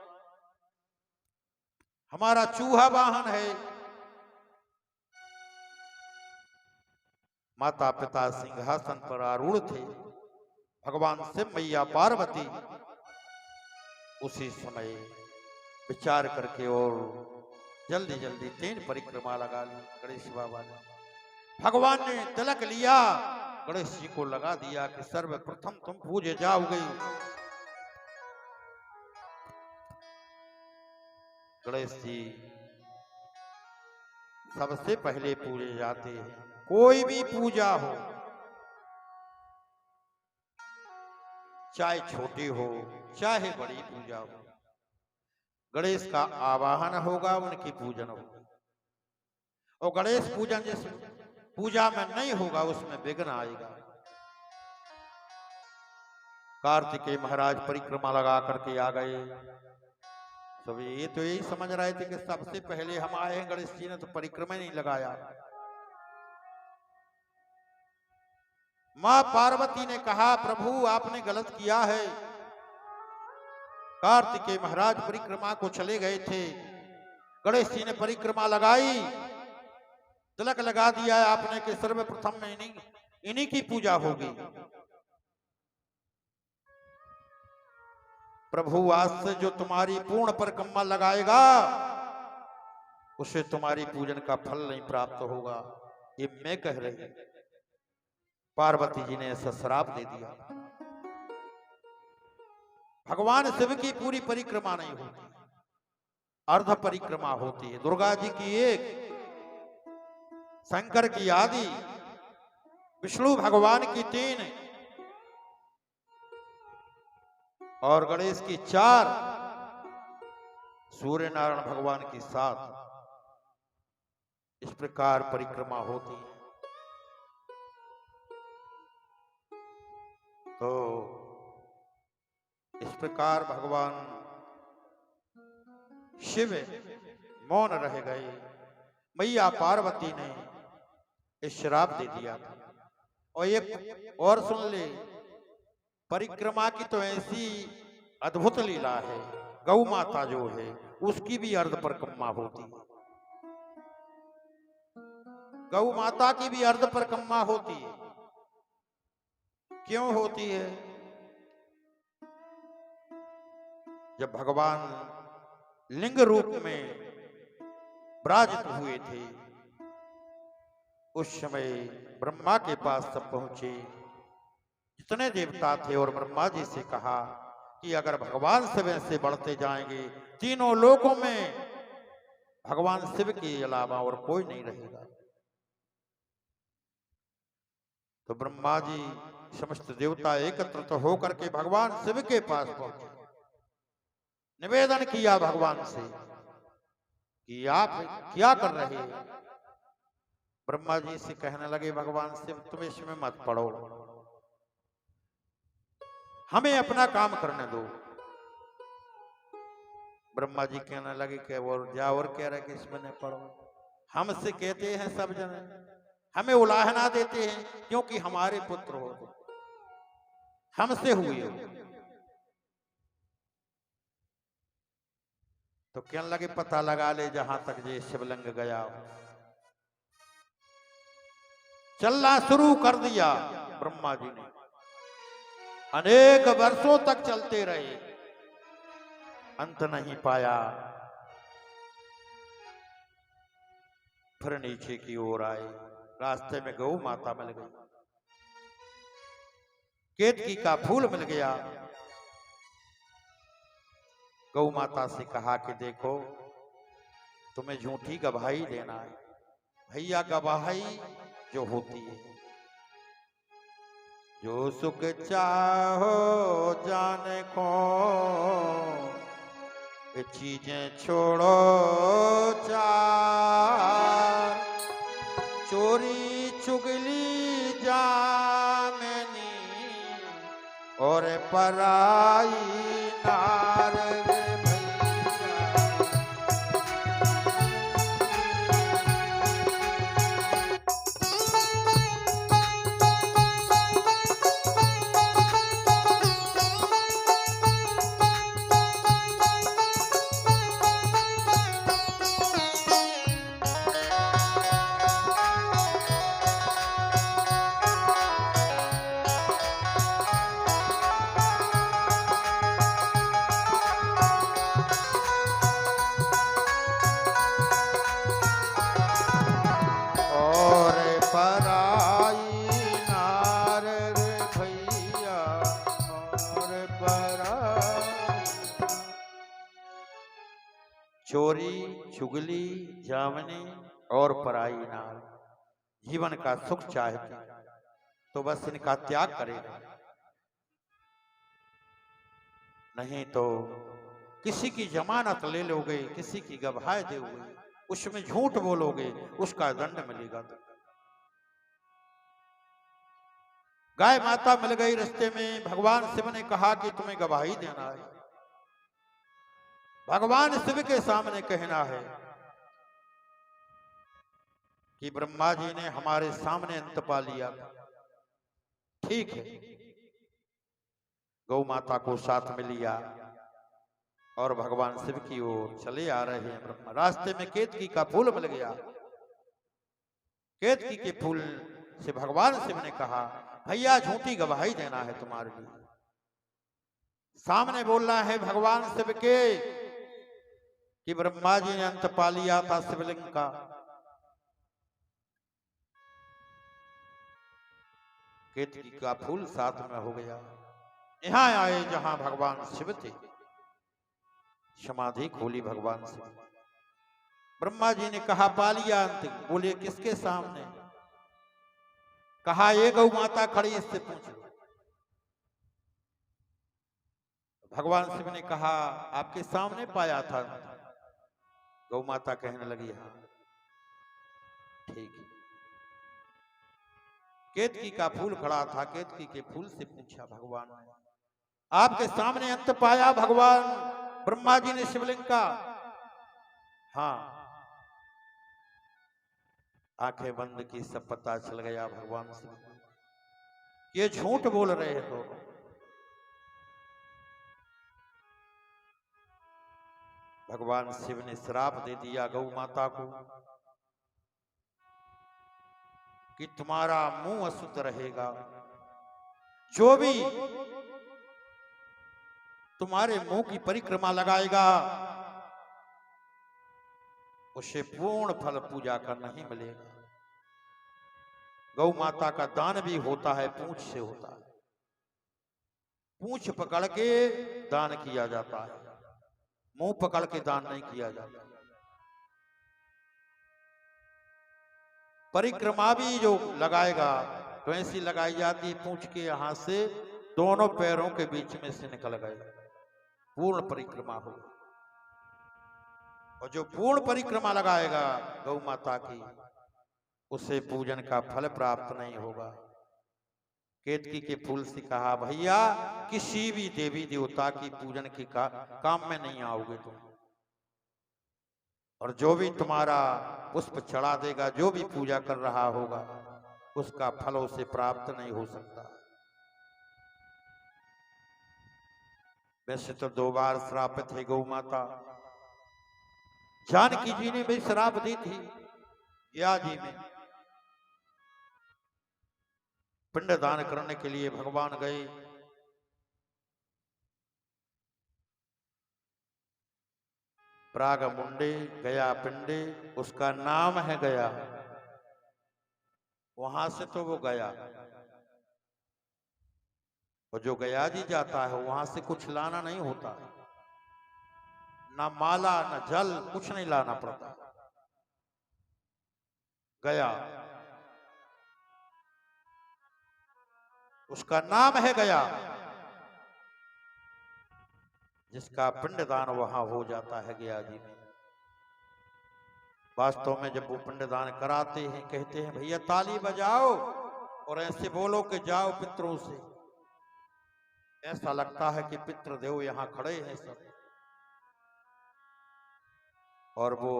हमारा चूहा वाहन है। माता पिता सिंहासन पर आरूढ़ थे, भगवान से मैया पार्वती उसी समय विचार करके और जल्दी जल्दी 3 परिक्रमा लगा ली गणेश बाबा ने। भगवान ने तिलक लिया, गणेश जी को लगा दिया कि सर्वप्रथम तुम पूजे जाओगे। गणेश जी सबसे पहले पूजे जाते हैं। कोई भी पूजा हो, चाहे छोटी हो चाहे बड़ी पूजा हो, गणेश का आवाहन होगा, उनकी पूजन होगा। और गणेश पूजन जिस पूजा में नहीं होगा उसमें विघ्न आएगा। कार्तिकेय महाराज परिक्रमा लगा करके आ गए। सब ये तो यही समझ रहे थे कि सबसे पहले हम आए हैं, गणेश जी ने तो परिक्रमा नहीं लगाया। मां पार्वती ने कहा, प्रभु आपने गलत किया है। कार्तिकेय महाराज परिक्रमा को चले गए थे, गणेश जी ने परिक्रमा लगाई, तिलक लगा दिया है आपने कि सर्वप्रथम में इन्हीं की पूजा होगी। प्रभु आज से जो तुम्हारी पूर्ण परिक्रमा लगाएगा उसे तुम्हारी पूजन का फल नहीं प्राप्त होगा, ये मैं कह रही हूं। पार्वती जी ने ऐसा श्राप दे दिया। भगवान शिव की पूरी परिक्रमा नहीं होती, अर्ध परिक्रमा होती है। दुर्गा जी की 1, शंकर की आदि, विष्णु भगवान की 3 और गणेश की 4, सूर्य नारायण भगवान की 7। इस प्रकार परिक्रमा होती है। तो इस प्रकार भगवान शिव मौन रह गए। मैया पार्वती ने इस श्राप दे दिया था। और ये और सुन ले, परिक्रमा की तो ऐसी अद्भुत लीला है, गौ माता जो है उसकी भी अर्ध परिक्रमा होती है। गौ माता की भी अर्ध परिक्रमा होती है। क्यों होती है? जब भगवान लिंग रूप में विराजित हुए थे, उस समय ब्रह्मा के पास सब पहुंचे, जितने देवता थे, और ब्रह्मा जी से कहा कि अगर भगवान शिव से बढ़ते जाएंगे, तीनों लोकों में भगवान शिव के अलावा और कोई नहीं रहेगा। तो ब्रह्मा जी समस्त देवता एकत्रित होकर के भगवान शिव के पास पहुंचे, निवेदन किया भगवान से कि आप क्या कर रहे हैं। ब्रह्मा जी से कहने लगे, भगवान शिव तुम इसमें मत पड़ो, हमें अपना काम करने दो। ब्रह्मा जी कहने लगे कि और जा और कह रहे कि इसमें नहीं पड़ो, हमसे कहते हैं सब जने, हमें उलाहना देते हैं क्योंकि हमारे पुत्र हो, हमसे हुए हो। तो कहने लगे पता लगा ले जहां तक ये शिवलिंग गया। चलना शुरू कर दिया ब्रह्मा जी ने, अनेक वर्षों तक चलते रहे, अंत नहीं पाया। फिर नीचे की ओर आए, रास्ते में गौ माता मिल गई, केतकी का फूल मिल गया। गौ माता से कहा कि देखो तुम्हें झूठी गवाही देना है। भैया गवाही जो होती है, जो सुख चाहो जाने को, ये चीजें छोड़ो चार, चोरी चुगली जामनी और पराई नार। चोरी चुगली जामनी और पराई नार, जीवन का सुख चाहते तो बस इनका त्याग करेगा, नहीं तो किसी की जमानत ले लोगे, किसी की गवाही दोगे, उसमें झूठ बोलोगे, उसका दंड मिलेगा। गाय माता मिल गई रास्ते में, भगवान शिव ने कहा कि तुम्हें गवाही देना है। भगवान शिव के सामने कहना है कि ब्रह्मा जी ने हमारे सामने अंत पा लिया, ठीक है। गौ माता को साथ में लिया और भगवान शिव की ओर चले आ रहे हैं ब्रह्मा। रास्ते में केतकी का फूल मिल गया। केतकी के फूल से भगवान शिव ने कहा, भैया झूठी गवाही देना है तुम्हारे लिए। सामने बोलना है भगवान शिव के कि ब्रह्मा जी ने अंत पा लिया था शिवलिंग का। केतकी का फूल साथ में हो गया। यहां आए जहां भगवान शिव थे, समाधि खोली भगवान शिव। ब्रह्मा जी ने कहा पा लिया अंत। बोले किसके सामने? कहा ये गौ माता खड़ी, इससे पूछो। भगवान शिव ने कहा आपके सामने पाया था। गौ माता कहने लगी हाँ ठीक है। केतकी का फूल खड़ा था, केतकी के फूल से पूछा भगवान ने आपके सामने अंत पाया भगवान ब्रह्मा जी ने शिवलिंग का? हाँ। आंखें बंद की, सब पता चल गया भगवान शिव को ये झूठ बोल रहे हैं दोनों। भगवान शिव ने श्राप दे दिया गौ माता को कि तुम्हारा मुंह अशुद्ध रहेगा, जो भी तुम्हारे मुंह की परिक्रमा लगाएगा उसे पूर्ण फल पूजा का नहीं मिलेगा। गौ माता का दान भी होता है, पूंछ से होता है। पूंछ पकड़ के दान किया जाता है, मुंह पकड़ के दान नहीं किया जाता। परिक्रमा भी जो लगाएगा तो ऐसी लगाई जाती है, पूंछ के यहां से दोनों पैरों के बीच में से निकल गए, पूर्ण परिक्रमा हो। और जो पूर्ण परिक्रमा लगाएगा गौ माता की, उसे पूजन का फल प्राप्त नहीं होगा। केतकी के फूल से कहा, भैया किसी भी देवी देवता की पूजन की काम में नहीं आओगे तुम, और जो भी तुम्हारा पुष्प चढ़ा देगा, जो भी पूजा कर रहा होगा, उसका फल उसे प्राप्त नहीं हो सकता। वैसे तो 2 बार श्रापित है गौ माता। जानकी जी ने भी श्राप दी थी या जी में। पिंडदान करने के लिए भगवान गए, प्राग मुंडे गया पिंडे, उसका नाम है गया। वहां से तो वो गया, और जो गया जी जाता है वहां से कुछ लाना नहीं होता, ना माला ना जल, कुछ नहीं लाना पड़ता। गया उसका नाम है गया, जिसका पिंडदान वहां हो जाता है गया जी में। वास्तव में जब वो पिंडदान कराते हैं, कहते हैं भैया ताली बजाओ और ऐसे बोलो कि जाओ पितरों से, ऐसा लगता है कि पितृदेव यहां खड़े हैं सब, और वो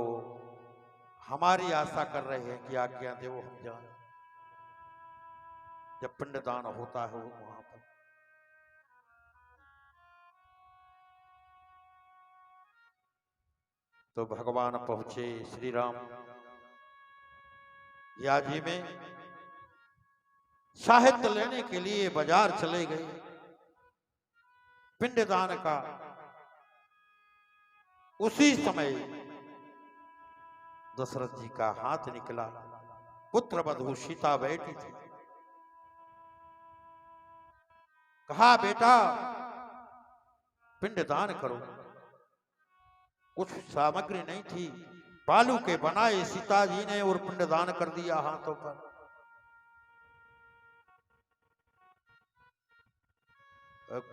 हमारी आशा कर रहे हैं कि आज्ञा देव हम जाएं। जब पिंडदान होता है वहां पर तो भगवान पहुंचे श्री राम याजी में, साहित्य लेने के लिए बाजार चले गए पिंडदान का। उसी समय दशरथ जी का हाथ निकला, पुत्र वधू सीता बैठी थी। कहा बेटा पिंडदान करो। कुछ सामग्री नहीं थी, बालू के बनाए सीता जी ने और पिंडदान कर दिया हाथों पर।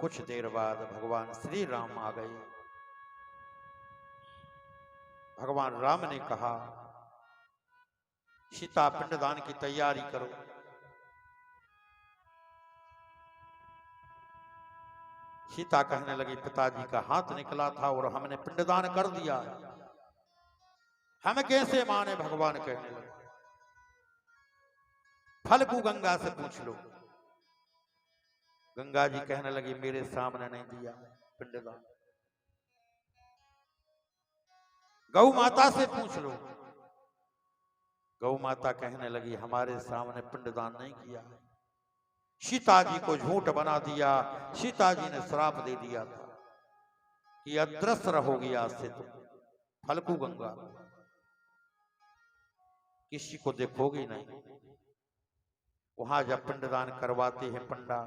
कुछ देर बाद भगवान श्री राम आ गए। भगवान राम ने कहा सीता पिंडदान की तैयारी करो। सीता कहने लगी पिताजी का हाथ निकला था और हमने पिंडदान कर दिया, हम कैसे माने। भगवान कहने लगे फल्गु गंगा से पूछ लो। गंगा जी कहने लगी मेरे सामने नहीं दिया पिंडदान। गौ माता से पूछ लो। गौ माता कहने लगी हमारे सामने पिंडदान नहीं किया। सीता जी को झूठ बना दिया। सीता जी ने श्राप दे दिया था कि अदृश्य रहोगी आज से तुम, फल्गु गंगा, किसी को देखोगी नहीं। वहां जब पिंडदान करवाते हैं पंडा,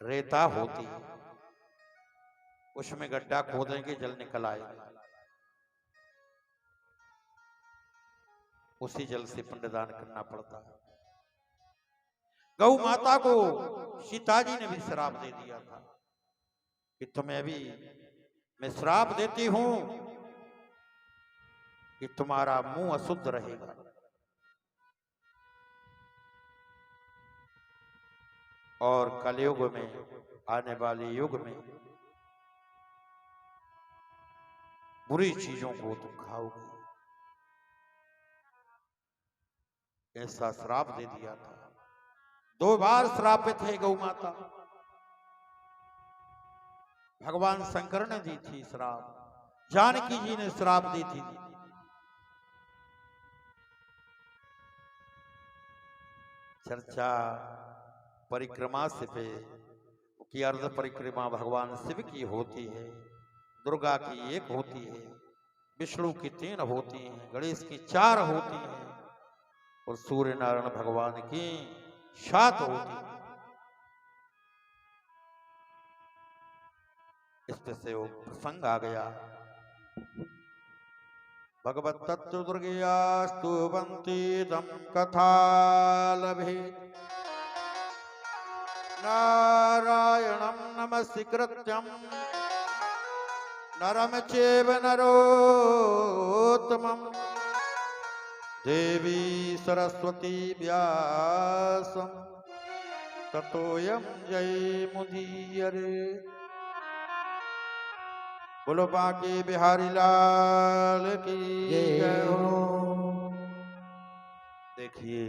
रेता होती है, उसमें गड्ढा खोदेंगे जल निकल आएगा, उसी जल से पिंडदान करना पड़ता है। गौ माता को सीता जी ने भी श्राप दे दिया था कि तुम्हें अभी मैं श्राप देती हूं कि तुम्हारा मुंह अशुद्ध रहेगा। और कलयुग में, आने वाले युग में बुरी चीजों को तुम खाओगे, ऐसा श्राप दे दिया था। 2 बार श्रापित है गौ माता। भगवान शंकर ने दी थी श्राप, जानकी जी ने श्राप दी थी। चर्चा परिक्रमा से पे की अर्ध परिक्रमा भगवान शिव की होती है, दुर्गा की 1 होती है, विष्णु की 3 होती हैं, गणेश की 4 होती हैं और सूर्य नारायण भगवान की 7 होती हैं। इस पे से वो प्रसंग आ गया। भगवत तत्व दुर्गयास्तु बंती तम कथालभे नारायणं नमस्कृत्यं नरं चैव नरोत्तमं देवी सरस्वती व्यासं ततोऽयं जयमुदीरये। बोलो बांके बिहारी लाल की जय हो। देखिए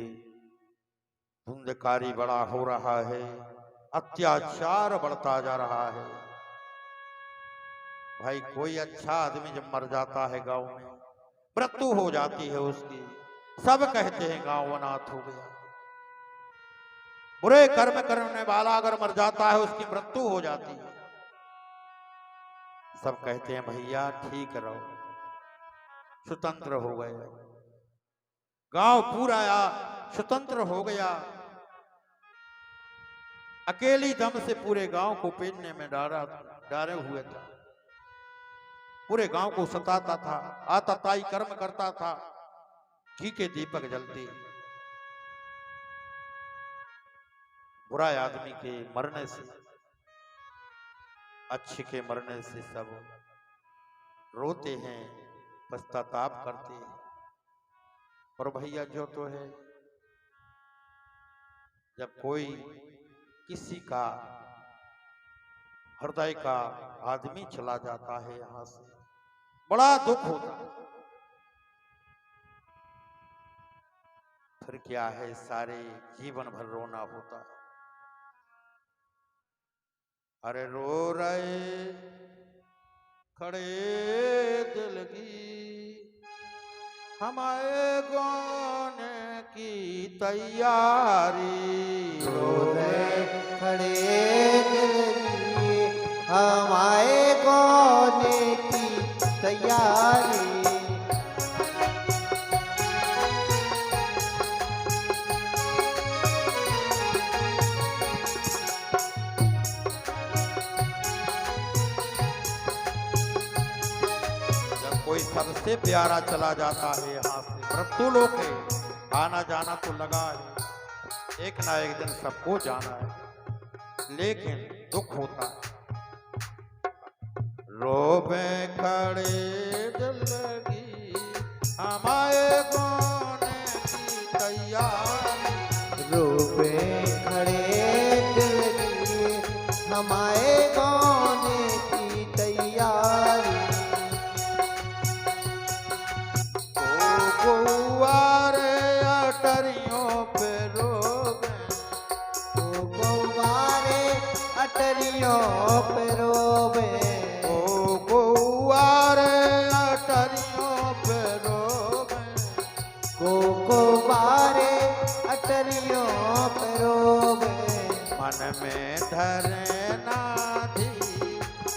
धुंधकारी बड़ा हो रहा है, अत्याचार बढ़ता जा रहा है। भाई कोई अच्छा आदमी जब मर जाता है गांव में, मृत्यु हो जाती है उसकी, सब कहते हैं गांव अनाथ हो गया। बुरे कर्म करने वाला अगर मर जाता है उसकी मृत्यु हो जाती है, सब कहते हैं भैया ठीक रहो, स्वतंत्र हो गए। गांव पूरा स्वतंत्र हो गया, अकेली दम से पूरे गांव को पीटने में डारे हुए था, पूरे गांव को सताता था, आतताई कर्म करता था, घी के दीपक जलते। बुरा आदमी के मरने से, अच्छे के मरने से सब रोते हैं, पश्चाताप करते हैं। और भैया जो तो है, जब कोई किसी का हृदय का आदमी चला जाता है यहां से, बड़ा दुख होता है। फिर क्या है, सारे जीवन भर रोना होता है। अरे रो रहे खड़े दिल की हमारे गाने की तैयारी, रो रहे खड़े दिल की हमारे गाने की तैयारी। कोई सबसे प्यारा चला जाता है यहाँ से, मृत्यु लोक है, आना जाना तो लगा है, एक ना एक दिन सबको जाना है, लेकिन दुख होता है। रोबे खड़े दिल की हमारे गाने की तैयारी, रोबे खड़े दिल की हमारे गाने की तैयारी। गौवारे अटरियों पे रोबे, ओ गौवारे अटरियों पे रोबे, ओ गौवारे अटरियों पे रोबे, ओ गौवारे अटरियों पे रोबे। मन में धरे नाधी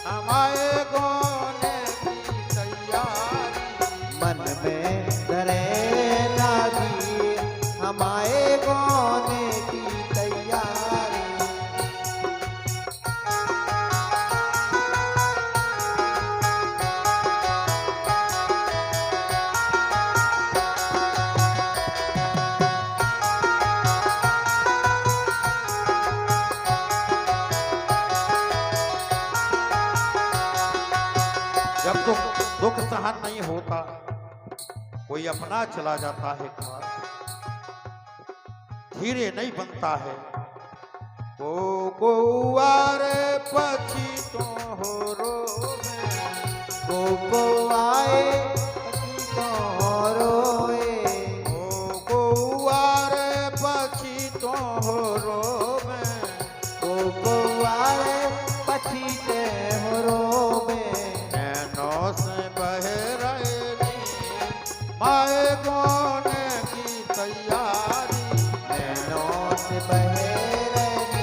हमारे गाने की तैयारी, मन में धरे नादी हमारे गाने की तैयारी। जब दुख सहन नहीं होता, कोई अपना चला जाता है खास, धीरे नहीं बनता है। ओ गौवारे पछी तो हो रोवे, गौवारे पछी तो रोए, ओ गौवारे पछी तो हो रोवे, ओ गौवारे पछी ते हो रोवे। नैनों से बह रहे माए गाने की तैयारी, नैनों से बह रही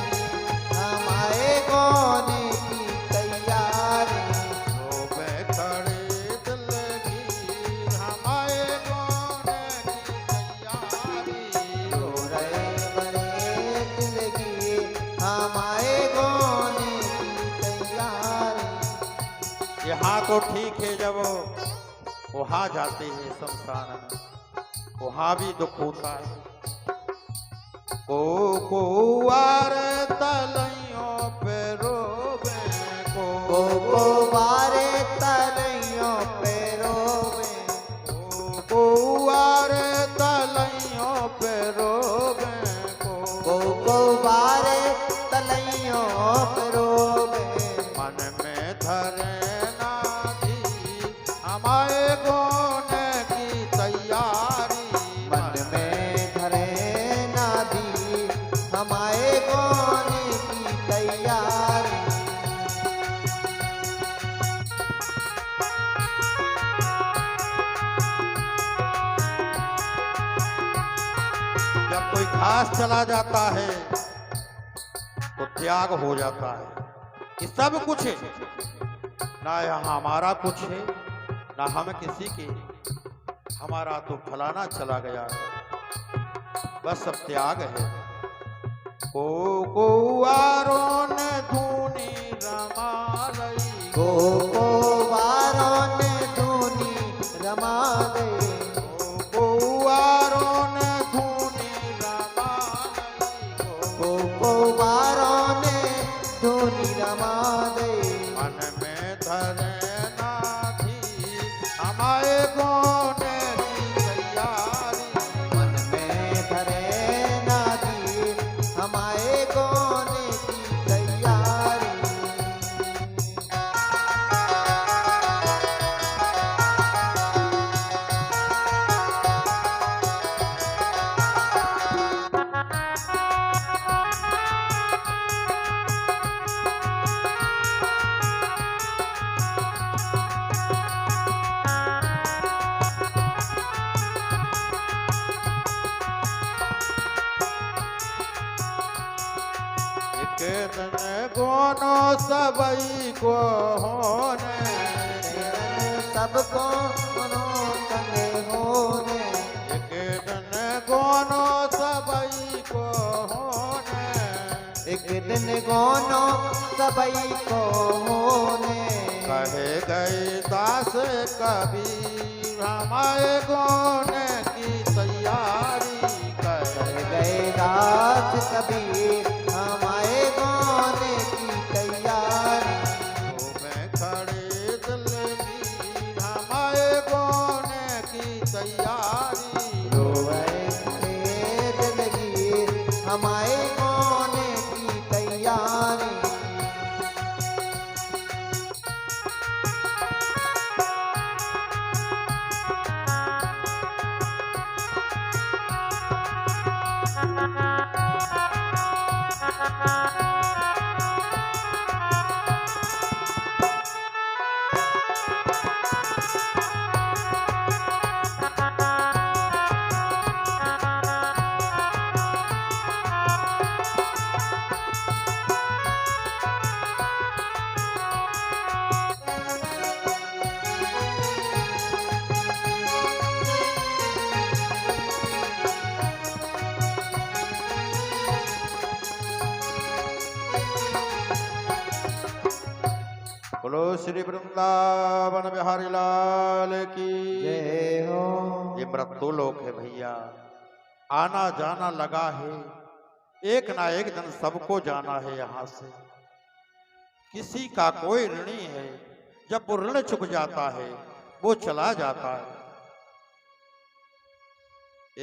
हमारे गाने की तैयारी। रोबे खड़े दिल की हमारे गाने की तैयारी, रो रहे बड़े दिल की हमारे गाने की तैयारी। यहाँ तो ठीक है, जब वहां जाते हैं शमशान में, वहां भी दुख होता है। को आर तलइयों पे रोवे, को बारे तलइयों पे रोवे, को आर तलइयों पे रोवे, को बारे तलइयों पे रोवे। मन में धरे नाधी हमारे गोने की तैयारी, मन में धरे नादी हमारे गोने की तैयारी। जब कोई खास चला जाता है तो त्याग हो जाता है कि सब कुछ है, ना यहाँ हमारा कुछ है ना हम किसी के, हमारा तो फलाना चला गया है, बस सब त्याग है। को आरों ने धूनी रमा लई, को बारों ने धूनी रमा गए, को आरों ने धूनी रमा लई, को बारों ने धूनी रमा गए। मन में धरे नाथी हमारे गोने की तैयारी, मन में धरे नादी हमारे गोने की तैयारी। एक दिन गोनो सबई को होने, सबको मनो संगे होने, एक दिन गोनो सबई को होने, एक दिन गोनो सबई को होने। कहे गए दास कबीर हमारे गोने की तैयारी, कहे गए दास कबीर हमारे गोने की तैयारी। मैं खड़े दिलगीर हमारे गोने की तैयारी, रोए खड़े दिलगीर हमारे गोने की तैयारी। बोलो श्री वृंदावन बिहारी लाल की जय हो। ये मृत्यु लोक है भैया, आना जाना लगा है, एक ना एक दिन सबको जाना है यहाँ से। किसी का कोई ऋणी है, जब वो ऋण चुक जाता है वो चला जाता है।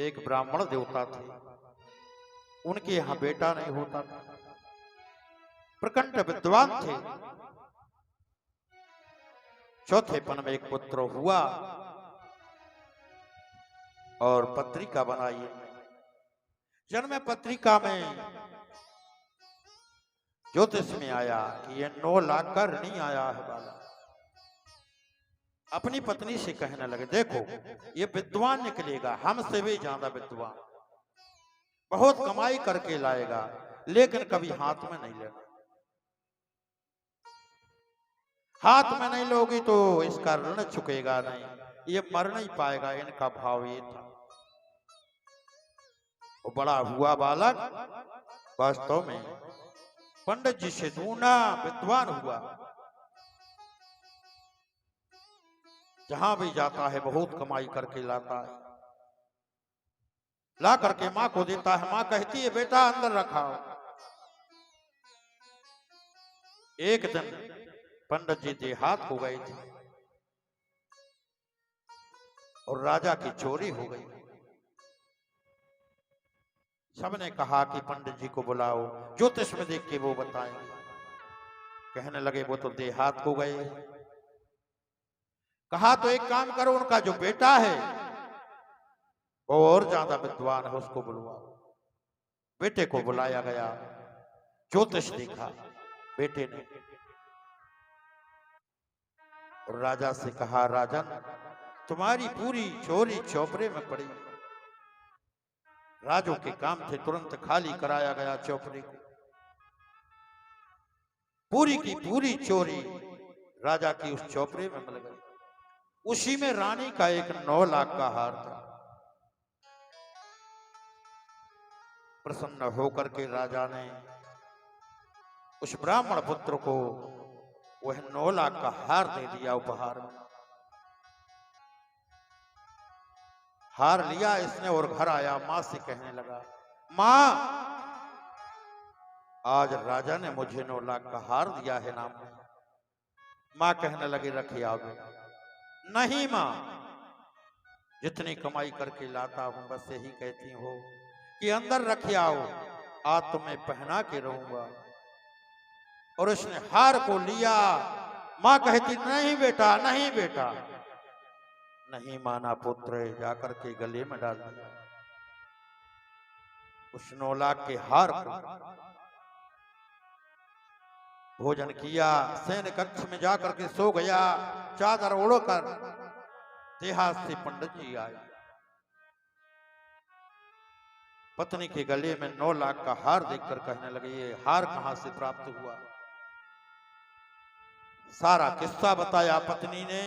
एक ब्राह्मण देवता थे, उनके यहाँ बेटा नहीं होता था, प्रकंड विद्वान थे। चौथेपन में एक पुत्र हुआ और पत्रिका बनाई। जन्म पत्रिका में ज्योतिष में आया कि ये 9 लाख का ऋणी आया है बाला। अपनी पत्नी से कहने लगे, देखो ये विद्वान निकलेगा, हमसे भी ज्यादा विद्वान, बहुत कमाई करके लाएगा, लेकिन कभी हाथ में नहीं लेना। हाथ में नहीं लोगी तो इसका ऋण चुकेगा नहीं, ये मर नहीं पाएगा। इनका भाव ये था। वो बड़ा हुआ बालक वास्तव में पंडित जी से दूना विद्वान हुआ। जहां भी जाता है बहुत कमाई करके लाता है, ला करके माँ को देता है। माँ कहती है बेटा अंदर रखा। एक दिन पंडित जी देहात हो गए थे और राजा की चोरी हो गई। सबने कहा कि पंडित जी को बुलाओ, ज्योतिष में देख के वो बताएंगे। कहने लगे वो तो देहात हो गए। कहा तो एक काम करो, उनका जो बेटा है वो और ज्यादा विद्वान है, उसको बुलवाओ। बेटे को बुलाया गया, ज्योतिष देखा बेटे ने और राजा से कहा राजन तुम्हारी पूरी चोरी चौपरे में पड़ी। राजों के काम थे, तुरंत खाली कराया गया चौपरे को। पूरी की पूरी चोरी राजा की उस चौपरे में मिल गई। उसी में रानी का एक 9 लाख का हार था। प्रसन्न होकर के राजा ने उस ब्राह्मण पुत्र को वह 9 लाख का हार दे दिया उपहार में। हार लिया इसने और घर आया, मां से कहने लगा मां आज राजा ने मुझे 9 लाख का हार दिया है नाम में। मां कहने लगी रखिए आओ। नहीं मां, जितनी कमाई करके लाता हूं बस यही कहती हो कि अंदर रखिए आओ, आज तो मैं पहना के रहूंगा। और उसने हार को लिया। मां कहती नहीं बेटा, नहीं बेटा। नहीं माना पुत्र, जाकर के गले में डाल दिया उस 9 लाख के हार को। भोजन किया, सैन कक्ष में जाकर के सो गया, चादर ओढ़कर। देहात से पंडित जी आए, पत्नी के गले में 9 लाख का हार देखकर कहने लगे ये हार कहां से प्राप्त हुआ। सारा किस्सा बताया पत्नी ने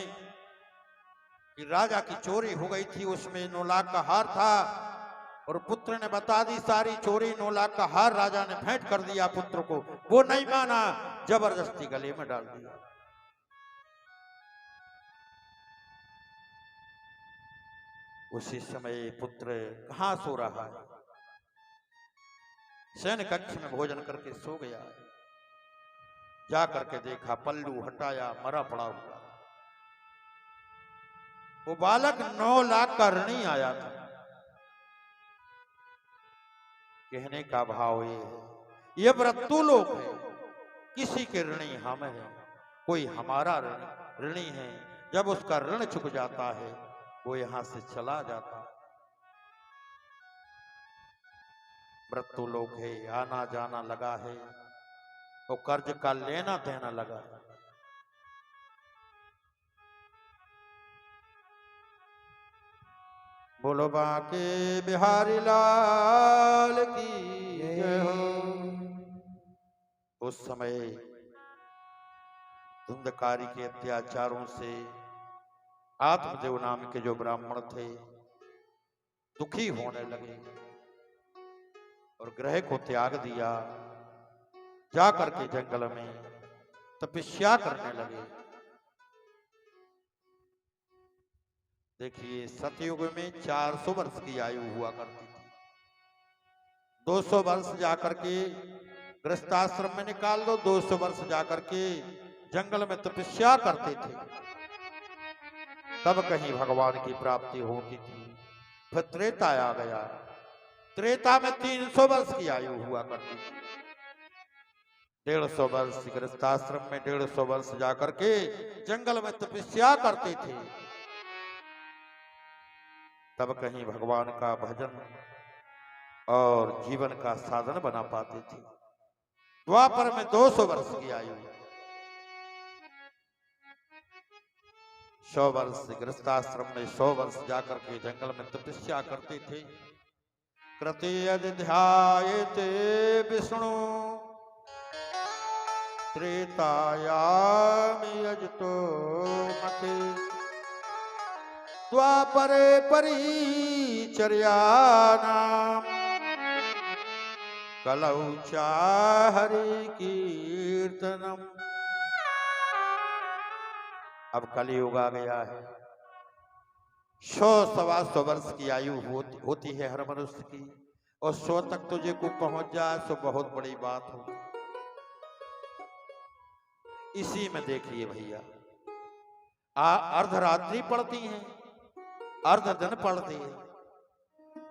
कि राजा की चोरी हो गई थी, उसमें 9 लाख का हार था। और पुत्र ने बता दी सारी चोरी। 9 लाख का हार राजा ने भेंट कर दिया पुत्र को। वो नहीं माना, जबरदस्ती गले में डाल दिया। उसी समय पुत्र कहां सो रहा है, सैन कक्ष में भोजन करके सो गया। जा करके देखा, पल्लू हटाया, मरा पड़ा हुआ। वो बालक 9 लाख का ऋणी आया था। कहने का भाव ये है, ये व्रतु लोक है, किसी के ऋणी हम हैं, कोई हमारा ऋणी है। जब उसका ऋण चुक जाता है वो यहां से चला जाता है। मृत्यु लोक है, आना जाना लगा है, तो कर्ज का लेना देना लगा है। बोलो बांके बिहारी लाल की जय हो। उस समय धुंधकारी के अत्याचारों से आत्मदेव नाम के जो ब्राह्मण थे दुखी होने लगे और ग्रह को त्याग दिया। जाकर के जंगल में तपस्या करने लगे। देखिए सतयुग में 400 वर्ष की आयु हुआ करती थी। 200 वर्ष जाकर के गृहस्थाश्रम में निकाल दो, 200 वर्ष जाकर के जंगल में तपस्या करते थे, तब कहीं भगवान की प्राप्ति होती थी। फिर त्रेता आ गया। त्रेता में 300 वर्ष की आयु हुआ करती थी। 150 वर्ष गृहस्थाश्रम में, 150 वर्ष जाकर के जंगल में तपस्या करते थे, तब कहीं भगवान का भजन और जीवन का साधन बना पाते थे। द्वापर में 200 वर्ष की आयु, 100 वर्ष गृहस्थाश्रम में, 100 वर्ष जाकर के जंगल में तपस्या करते थे। कृते यदि ध्यायते विष्णु त्रेतायाम यजतो मखे द्वापरे परिचर्यानाम कलौ च हरि कीर्तनम। अब कलयुग आ गया है, 100-125 वर्ष की आयु होती है हर मनुष्य की, और 100 तक तुझे को पहुंच जाए तो बहुत बड़ी बात हो। इसी में देखिए भैया, अर्धरात्रि पड़ती है, अर्ध दिन पड़ती है।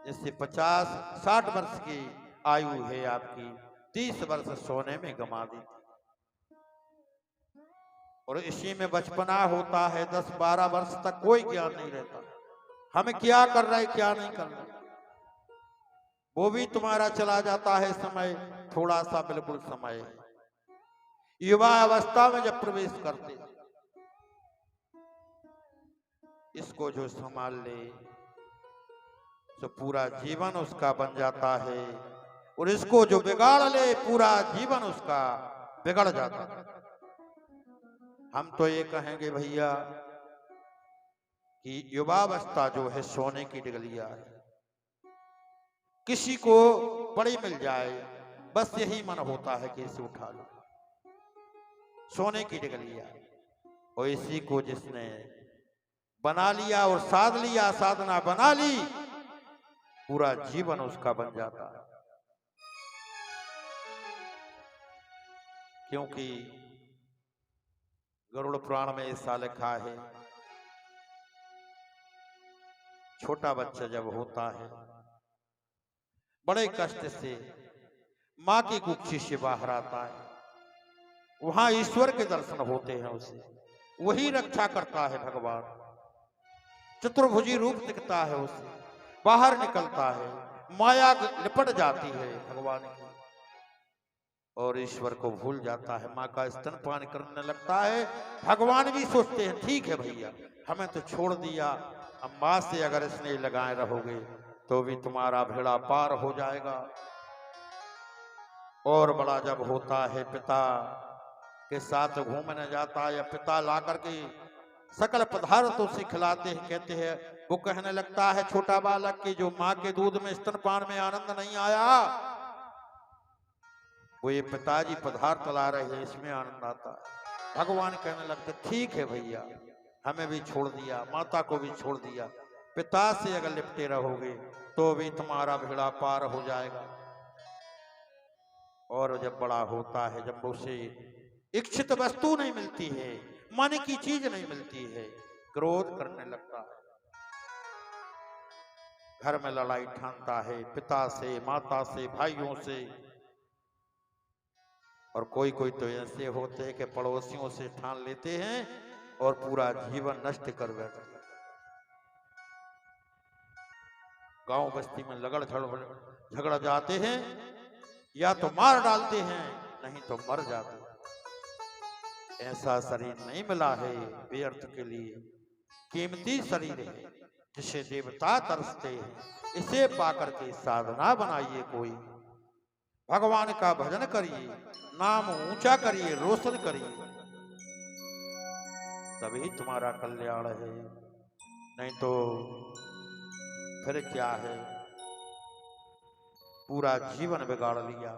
जैसे 50-60 वर्ष की आयु है आपकी, 30 वर्ष सोने में गमा दी, और इसी में बचपना होता है। 10-12 वर्ष तक कोई ज्ञान नहीं रहता, हमें क्या कर रहा है क्या नहीं कर रहा, वो भी तुम्हारा चला जाता है समय, थोड़ा सा बिल्कुल समय। युवा अवस्था में जब प्रवेश करते, इसको जो संभाल ले तो पूरा जीवन उसका बन जाता है, और इसको जो बिगाड़ ले पूरा जीवन उसका बिगड़ जाता है। हम तो ये कहेंगे भैया कि युवावस्था जो है सोने की डिगलिया है। किसी को बड़ी मिल जाए बस यही मन होता है कि इसे उठा लो, सोने की डिगलिया। और इसी को जिसने बना लिया और साध लिया, साधना बना ली, पूरा जीवन उसका बन जाता है। क्योंकि गरुड़ पुराण में ऐसा लिखा है, छोटा बच्चा जब होता है बड़े कष्ट से मां की कुक्षी से बाहर आता है, वहां ईश्वर के दर्शन होते हैं उसे, वही रक्षा करता है भगवान। चतुर्भुजी रूप दिखता है उसे, बाहर निकलता है, माया लिपट जाती है भगवान की, और ईश्वर को भूल जाता है। माँ का स्तनपान करने लगता है। भगवान भी सोचते हैं ठीक है भैया, हमें तो छोड़ दिया, अब माँ से अगर स्नेह लगाए रहोगे तो भी तुम्हारा भेड़ा पार हो जाएगा। और बड़ा जब होता है, पिता के साथ घूमने जाता है, या पिता ला करके सकल पदार्थों से खिलाते हैं, कहते हैं, वो कहने लगता है छोटा बालक की जो माँ के दूध में स्तनपान में आनंद नहीं आया, वो ये पिताजी पदार्थ ला रहे हैं इसमें आनंद आता है। भगवान कहने लगते ठीक है भैया, हमें भी छोड़ दिया, माता को भी छोड़ दिया, पिता से अगर लिपटे रहोगे तो भी तुम्हारा भेड़ा पार हो जाएगा। और जब बड़ा होता है, जब उसे इच्छित वस्तु नहीं मिलती है, मन की चीज नहीं मिलती है, क्रोध करने लगता है, घर में लड़ाई ठानता है पिता से, माता से, भाइयों से। और कोई कोई तो ऐसे होते हैं कि पड़ोसियों से ठान लेते हैं और पूरा जीवन नष्ट कर बैठते हैं। गांव बस्ती में झगड़ जाते हैं, या तो मार डालते हैं नहीं तो मर जाते हैं। ऐसा शरीर नहीं मिला है व्यर्थ के लिए, कीमती शरीर है जिसे देवता तरसते हैं। इसे पाकर के साधना बनाइए, कोई भगवान का भजन करिए, नाम ऊंचा करिए, रोशन करिए, तभी तुम्हारा कल्याण है। नहीं तो फिर क्या है, पूरा जीवन बिगाड़ लिया।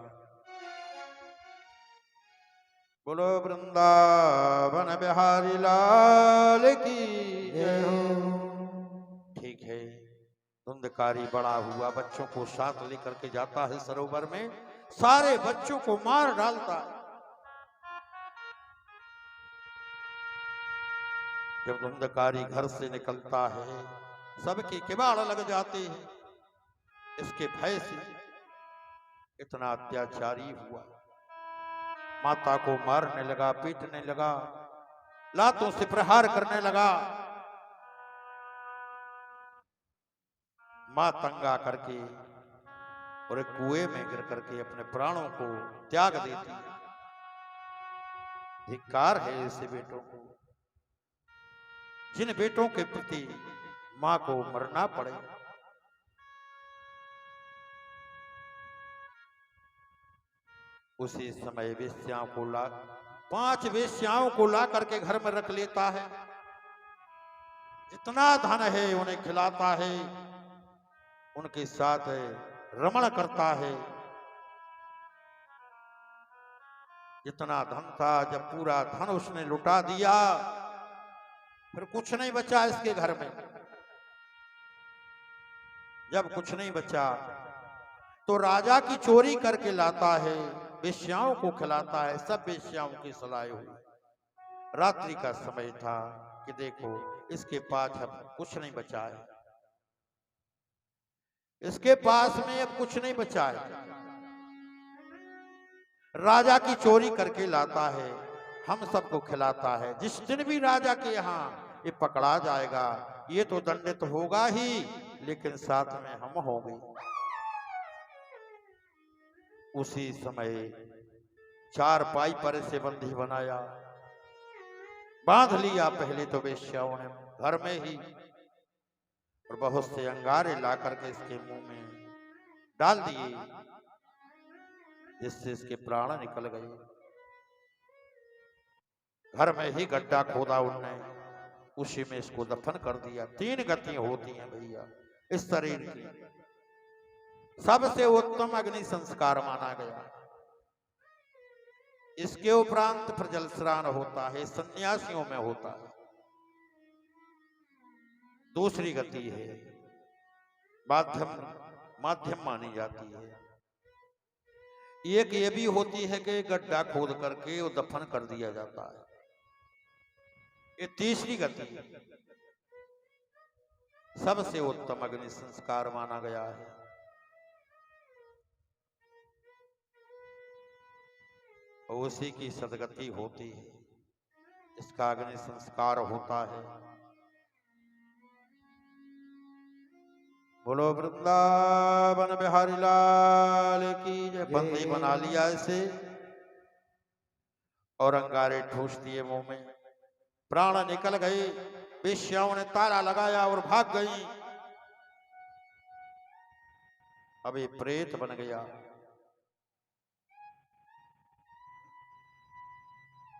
बोलो वृंदावन बिहारी लाल की जय हो। ठीक है, धुंधकारी बड़ा हुआ, बच्चों को साथ लेकर के जाता है सरोवर में, सारे बच्चों को मार डालता है। जब धुंधकारी घर से निकलता है, सबके किवाड़ लग जाते हैं। इसके भय से इतना अत्याचारी हुआ, माता को मारने लगा, पीटने लगा, लातों से प्रहार करने लगा। मां तंगा करके और एक कुएं में गिर करके अपने प्राणों को त्याग देती है। धिक्कार है ऐसे बेटों को, जिन बेटों के प्रति मां को मरना पड़े। उसी समय वेश्याओं को 5 वेश्याओं को ला करके घर में रख लेता है। जितना धन है उन्हें खिलाता है, उनके साथ रमण करता है। जितना धन था, जब पूरा धन उसने लुटा दिया, फिर कुछ नहीं बचा इसके घर में। जब कुछ नहीं बचा तो राजा की चोरी करके लाता है, वेश्याओं को खिलाता है, सब वेश्याओं की सलाह हुई। रात्रि का समय था कि देखो इसके पास अब कुछ नहीं बचा है, इसके पास में अब कुछ नहीं बचा है। राजा की चोरी करके लाता है, हम सबको खिलाता है। जिस दिन भी राजा के यहाँ ये पकड़ा जाएगा, ये तो दंडित होगा ही, लेकिन साथ में हम होंगे। उसी समय चारपाई पर से बंदी बनाया, बांध लिया पहले तो वेश्याओं ने घर में ही, और बहुत से अंगारे ला करके इसके मुंह में डाल दिए, जिससे इसके प्राण निकल गए। घर में ही गड्ढा खोदा उनने, उसी में इसको दफन कर दिया। 3 गति होती हैं भैया इस शरीर की। सबसे उत्तम अग्नि संस्कार माना गया। इसके उपरांत फिर जल स्नान होता है, सन्यासियों में होता है। दूसरी गति है, माध्यम मानी जाती है। एक ये भी होती है कि गड्ढा खोद करके वो दफन कर दिया जाता है। ये तीसरी गति है, सबसे उत्तम अग्नि संस्कार माना गया है। उसी की सदगति होती है, इसका अग्नि संस्कार होता है। बोलो वृंदावन बिहारी लाल की जय। बंदी बना लिया इसे और अंगारे ठूस दिए मुंह में, प्राण निकल गए। वेश्याओं ने ताला लगाया और भाग गई। अब ये प्रेत बन गया।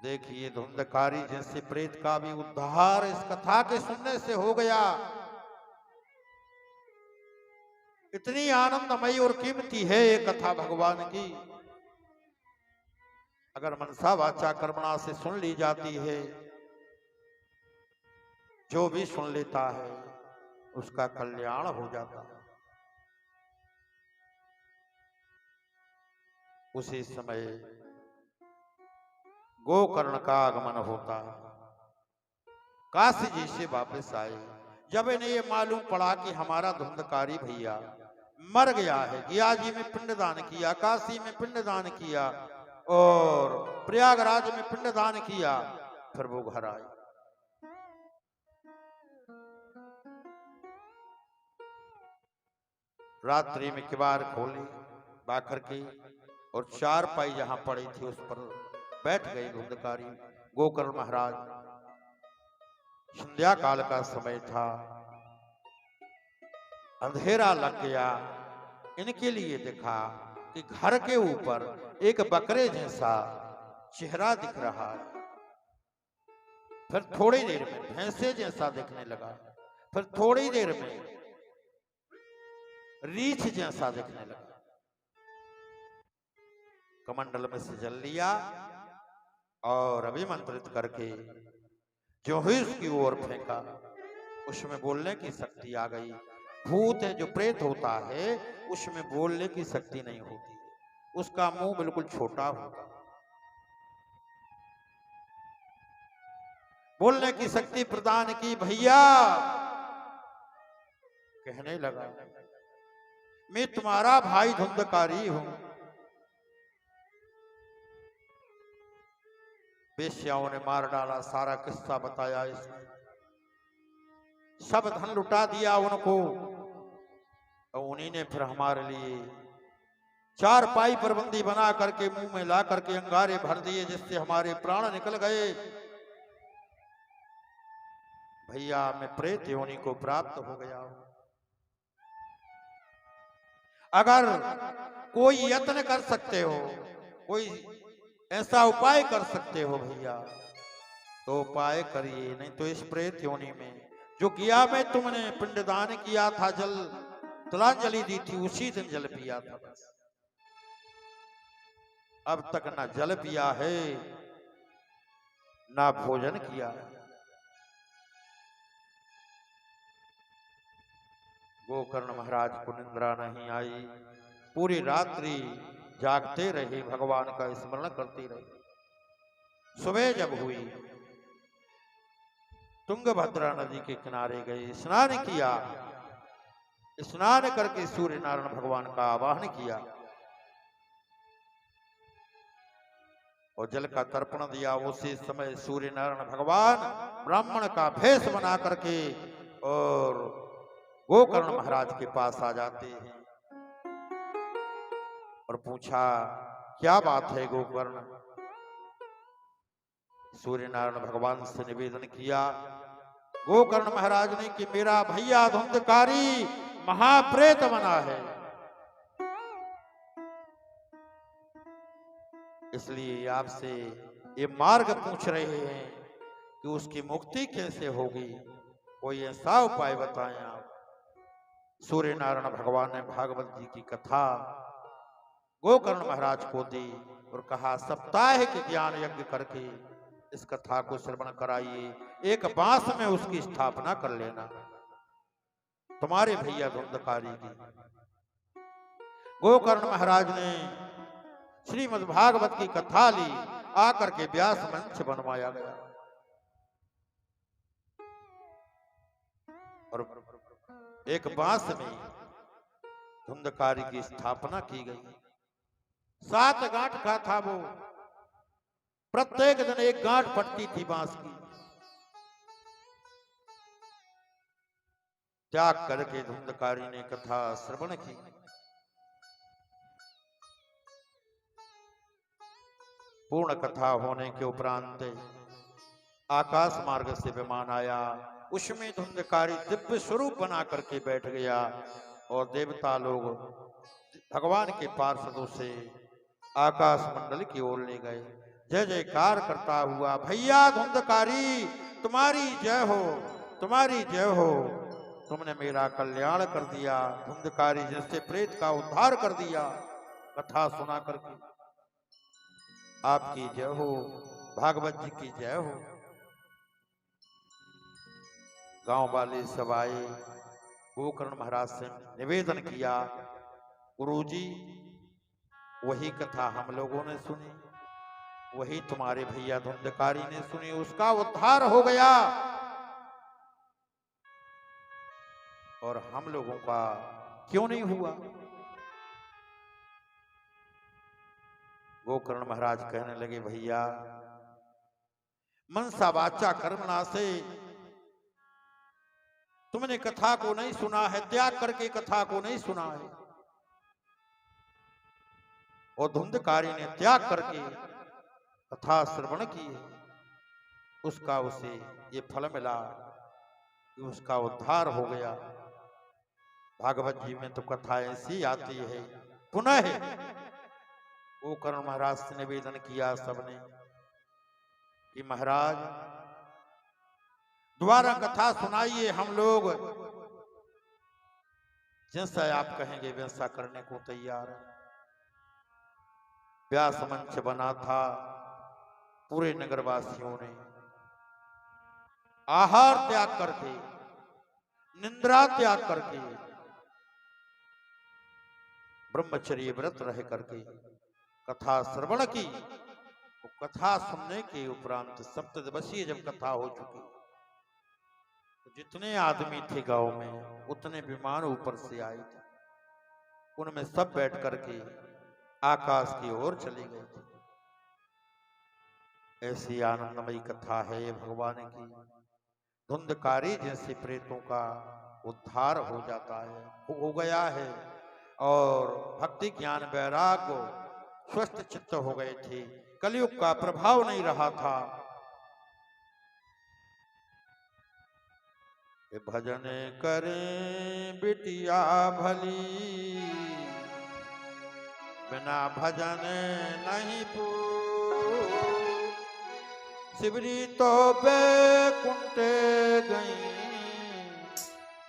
देखिए धुंधकारी जैसे प्रेत का भी उद्धार इस कथा के सुनने से हो गया। इतनी आनंदमयी और कीमती है ये कथा भगवान की। अगर मनसा वाचा कर्मणा से सुन ली जाती है, जो भी सुन लेता है उसका कल्याण हो जाता है। उसी समय गोकर्ण का आगमन होता है। काशी जी से वापस आए। जब इन्हें ये मालूम पड़ा कि हमारा धुंधकारी भैया मर गया है, गया जी में पिंडदान किया, काशी में पिंडदान किया और प्रयागराज में पिंडदान किया, फिर वो घर आए। रात्रि में किवाड़ खोले बाकर के और चारपाई जहां पड़ी थी उस पर बैठ गए धुंधकारी गोकर्ण महाराज। संध्या काल का समय था, अंधेरा लग गया। इनके लिए देखा कि घर के ऊपर एक बकरे जैसा चेहरा दिख रहा है। फिर थोड़ी देर में भैंसे जैसा दिखने लगा, फिर थोड़ी देर में रीछ जैसा दिखने लगा। कमंडल में से जल लिया और अभिमंत्रित करके जो ही उसकी ओर फेंका, उसमें बोलने की शक्ति आ गई। भूत है जो प्रेत होता है, उसमें बोलने की शक्ति नहीं होती, उसका मुंह बिल्कुल छोटा होता। बोलने की शक्ति प्रदान की। भैया कहने लगा, मैं तुम्हारा भाई धुंधकारी हूं। वेश्याओं ने मार डाला, सारा किस्सा बताया इसने। सब धन लुटा दिया उनको, और उन्हीं ने फिर हमारे लिए चारपाई पर बंदी बना करके मुंह में ला करके अंगारे भर दिए, जिससे हमारे प्राण निकल गए। भैया मैं प्रेत योनि को प्राप्त हो गया हूं। अगर कोई यत्न कर सकते हो, कोई ऐसा उपाय कर सकते हो भैया, तो उपाय करिए, नहीं तो इस प्रेत योनि में जो किया में तुमने पिंडदान किया था, जल तिलांजलि दी थी, उसी दिन जल पिया था। बस अब तक ना जल पिया है ना भोजन किया। गोकर्ण महाराज को निंद्रा नहीं आई, पूरी रात्रि जागते रहे, भगवान का स्मरण करते रहे। सुबह जब हुई, तुंगभद्रा नदी के किनारे गए, स्नान किया। स्नान करके सूर्य नारायण भगवान का आवाहन किया और जल का तर्पण दिया। उसी समय सूर्य नारायण भगवान ब्राह्मण का भेष बना करके और गोकर्ण महाराज के पास आ जाते हैं और पूछा, क्या बात है गोकर्ण? सूर्य नारायण भगवान से निवेदन किया गोकर्ण महाराज ने कि मेरा भैया धुंधकारी महाप्रेत बना है, इसलिए आपसे ये मार्ग पूछ रहे हैं कि उसकी मुक्ति कैसे होगी, कोई ऐसा उपाय बताएं आप। सूर्य नारायण भगवान ने भागवत जी की कथा गोकर्ण महाराज को दी और कहा, सप्ताह के ज्ञान यज्ञ करके इस कथा को श्रवण कराइए, एक बांस में उसकी स्थापना कर लेना तुम्हारे भैया धुंधकारी की। गोकर्ण महाराज ने श्रीमद् भागवत की कथा ली, आकर के व्यास मंच बनवाया गया और एक बांस में धुंधकारी की स्थापना की गई। 7 गांठ का था वो, प्रत्येक दिन एक गांठ फटती थी बांस की। त्याग करके धुंधकारी ने कथा श्रवण की। पूर्ण कथा होने के उपरांत आकाश मार्ग से विमान आया, उसमें धुंधकारी दिव्य स्वरूप बना करके बैठ गया और देवता लोग भगवान के पार्षदों से आकाश मंडल की ओर ले गए। जय जयकार करता हुआ, भैया धुंधकारी तुम्हारी जय हो, तुम्हारी जय हो, तुमने मेरा कल्याण कर दिया, धुंधकारी जैसे प्रेत का उद्धार कर दिया। कथा सुना करके आपकी जय हो, भागवत जी की जय हो। गांव वाले सब आए, गोकर्ण महाराज से निवेदन किया, गुरुजी वही कथा हम लोगों ने सुनी, वही तुम्हारे भैया धुंधकारी ने सुनी, उसका उद्धार हो गया और हम लोगों का क्यों नहीं हुआ? गोकर्ण महाराज कहने लगे, भैया मनसा वाचा कर्मणा से तुमने कथा को नहीं सुना है, त्याग करके कथा को नहीं सुना है, और धुंधकारी ने त्याग करके कथा श्रवण की है, उसका उसे ये फल मिला कि उसका उद्धार हो गया। भागवत जी में तो कथा ऐसी आती है। पुनः गोकर्ण महाराज से निवेदन किया सबने कि महाराज दोबारा कथा सुनाइए, हम लोग जैसा आप कहेंगे वैसा करने को तैयार है। व्यास मंच बना था, पूरे नगरवासियों ने आहार त्याग करके, निंद्रा त्याग करके, ब्रह्मचर्य व्रत रह करके कथा श्रवण की। तो कथा सुनने के उपरांत सप्तदिवसीय जब कथा हो चुकी, तो जितने आदमी थे गांव में उतने विमान ऊपर से आए थे, उनमें सब बैठ करके आकाश की ओर चले गए थे। ऐसी आनंदमयी कथा है ये भगवान की। धुंधकारी जैसे प्रेतों का उद्धार हो जाता है, हो गया है, और भक्ति ज्ञान वैराग्य स्वस्थ चित्त हो गए थे, कलयुग का प्रभाव नहीं रहा था। भजन करें बिटिया भली, बिना भजन नहीं पूत, शिवरी तो बैकुंठे गई,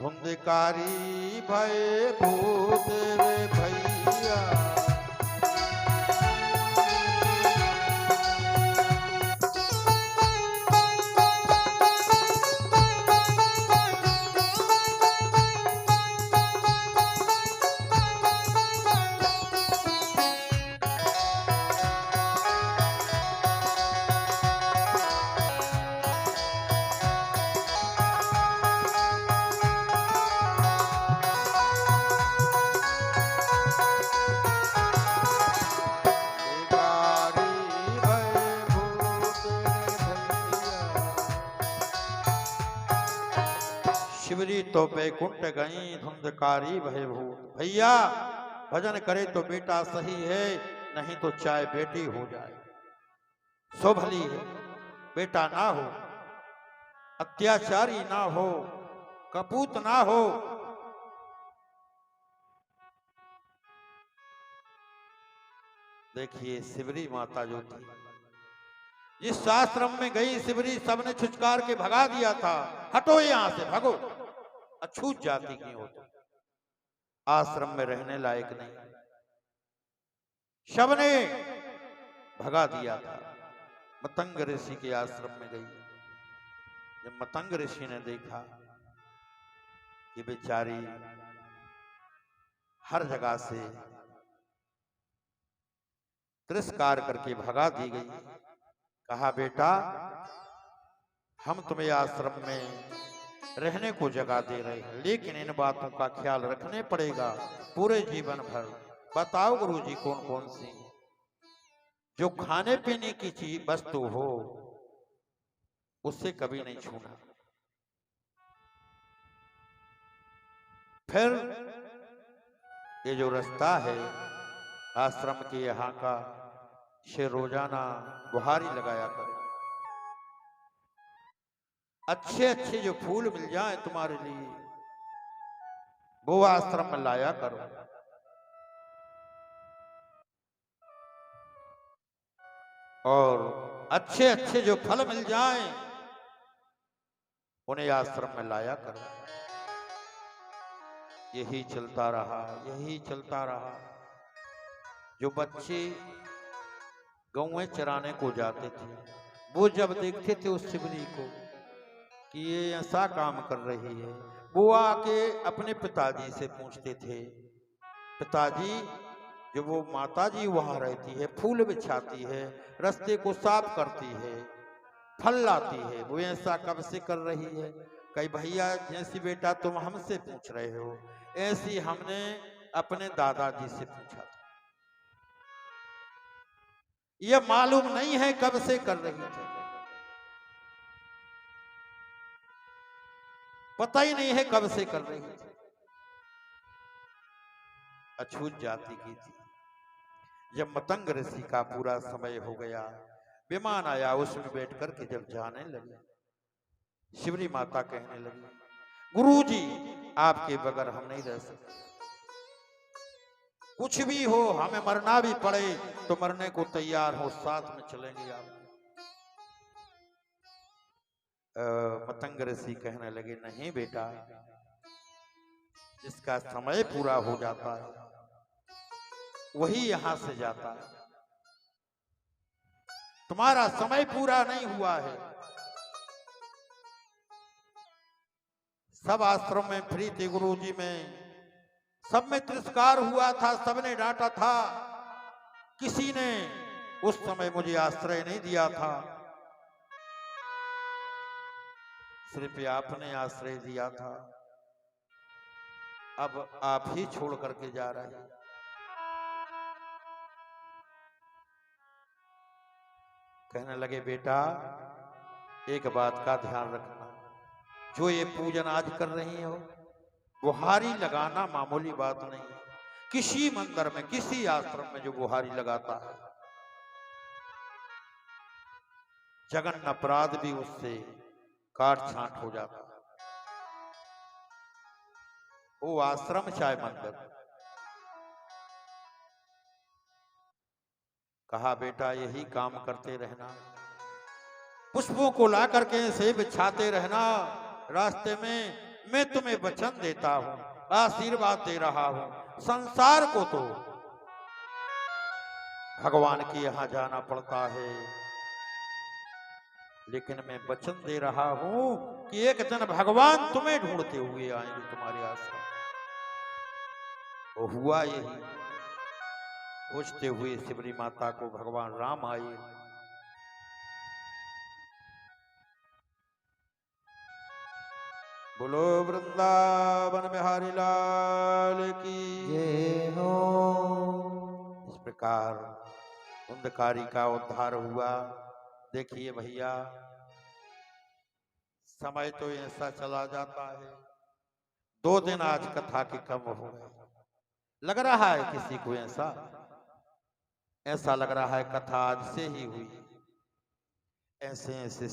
धुंधकारी भय भूत रे भैया। तो बैकुंठ गई धुंधकारी भय भूत। भैया भजन करे तो बेटा सही है, नहीं तो चाहे बेटी हो जाए सो भली है। बेटा ना हो, अत्याचारी ना हो, कपूत ना हो। देखिए सिबरी माता जो थी, जिस आश्रम में गई सिबरी, सबने छुचकार के भगा दिया था, हटो यहां से, भगो, अछूत जाति की हो तो आश्रम में रहने लायक नहीं, सबने भगा दिया था। मतंग ऋषि के आश्रम में गई। जब मतंग ऋषि ने देखा कि बेचारी हर जगह से तिरस्कार करके भगा दी गई, कहा बेटा हम तुम्हें आश्रम में रहने को जगह दे रहे हैं, लेकिन इन बातों का ख्याल रखने पड़ेगा पूरे जीवन भर। बताओ गुरुजी कौन कौन सी जो खाने पीने की चीज वस्तु हो उससे कभी नहीं छूना। फिर ये जो रास्ता है आश्रम के यहाँ का, से रोजाना बुहारी लगाया करो। अच्छे अच्छे जो फूल मिल जाए तुम्हारे लिए वो आश्रम में लाया करो। और अच्छे अच्छे जो फल मिल जाएं उन्हें आश्रम में लाया करो। यही चलता रहा, यही चलता रहा। जो बच्चे गौएं चराने को जाते थे, वो जब देखते थे उस सिबरी को कि ये ऐसा काम कर रही है, वो आके अपने पिताजी से पूछते थे, पिताजी जो वो माताजी वहां रहती है, फूल बिछाती है, रास्ते को साफ करती है, फल लाती है, वो ऐसा कब से कर रही है? कई भैया जैसी बेटा तुम हमसे पूछ रहे हो, ऐसी हमने अपने दादाजी से पूछा था। ये मालूम नहीं है कब से कर रही थी, पता ही नहीं है कब से कर रही थी। अछूत जाति की थी। जब मतंग ऋषि का पूरा समय हो गया, विमान आया, उसमें बैठ कर के जब जाने लगे, शिवरी माता कहने लगी, गुरुजी आपके बगैर हम नहीं रह सकते, कुछ भी हो, हमें मरना भी पड़े तो मरने को तैयार हो, साथ में चलेंगे आप। मतंग ऋषि कहने लगे, नहीं बेटा, जिसका समय पूरा हो जाता है वही यहां से जाता है, तुम्हारा समय पूरा नहीं हुआ है। सब आश्रम में फ्री थे गुरुजी में, सब में तिरस्कार हुआ था, सबने डांटा था, किसी ने उस समय मुझे आश्रय नहीं दिया था, सिर्फ आपने आश्रय दिया था, अब आप ही छोड़ करके जा रहे हैं। कहने लगे, बेटा एक बात का ध्यान रखना, जो ये पूजन आज कर रही हो, बुहारी लगाना मामूली बात नहीं है। किसी मंदिर में, किसी आश्रम में जो बुहारी लगाता है, जघन्य अपराध भी उससे काट छांट हो जाता है। वो आश्रम चाहे मंदिर। कहा बेटा यही काम करते रहना, पुष्पों को ला करके से बिछाते रहना रास्ते में। मैं तुम्हें वचन देता हूं, आशीर्वाद दे रहा हूं, संसार को तो भगवान के यहां जाना पड़ता है, लेकिन मैं वचन दे रहा हूं कि एक दिन भगवान तुम्हें ढूंढते हुए आएंगे तुम्हारे आश्रम। वो हुआ यही, पूछते हुए शिवरी माता को भगवान राम आए। बोलो वृंदावन बिहारी लाल की जय हो। इस प्रकार धुंधकारी का उद्धार हुआ। देखिए भैया, समय तो ऐसा चला जाता है, 2 दिन आज कथा के कम हो गए। लग रहा है किसी को ऐसा लग रहा है कथा आज से ही हुई। ऐसे ऐसे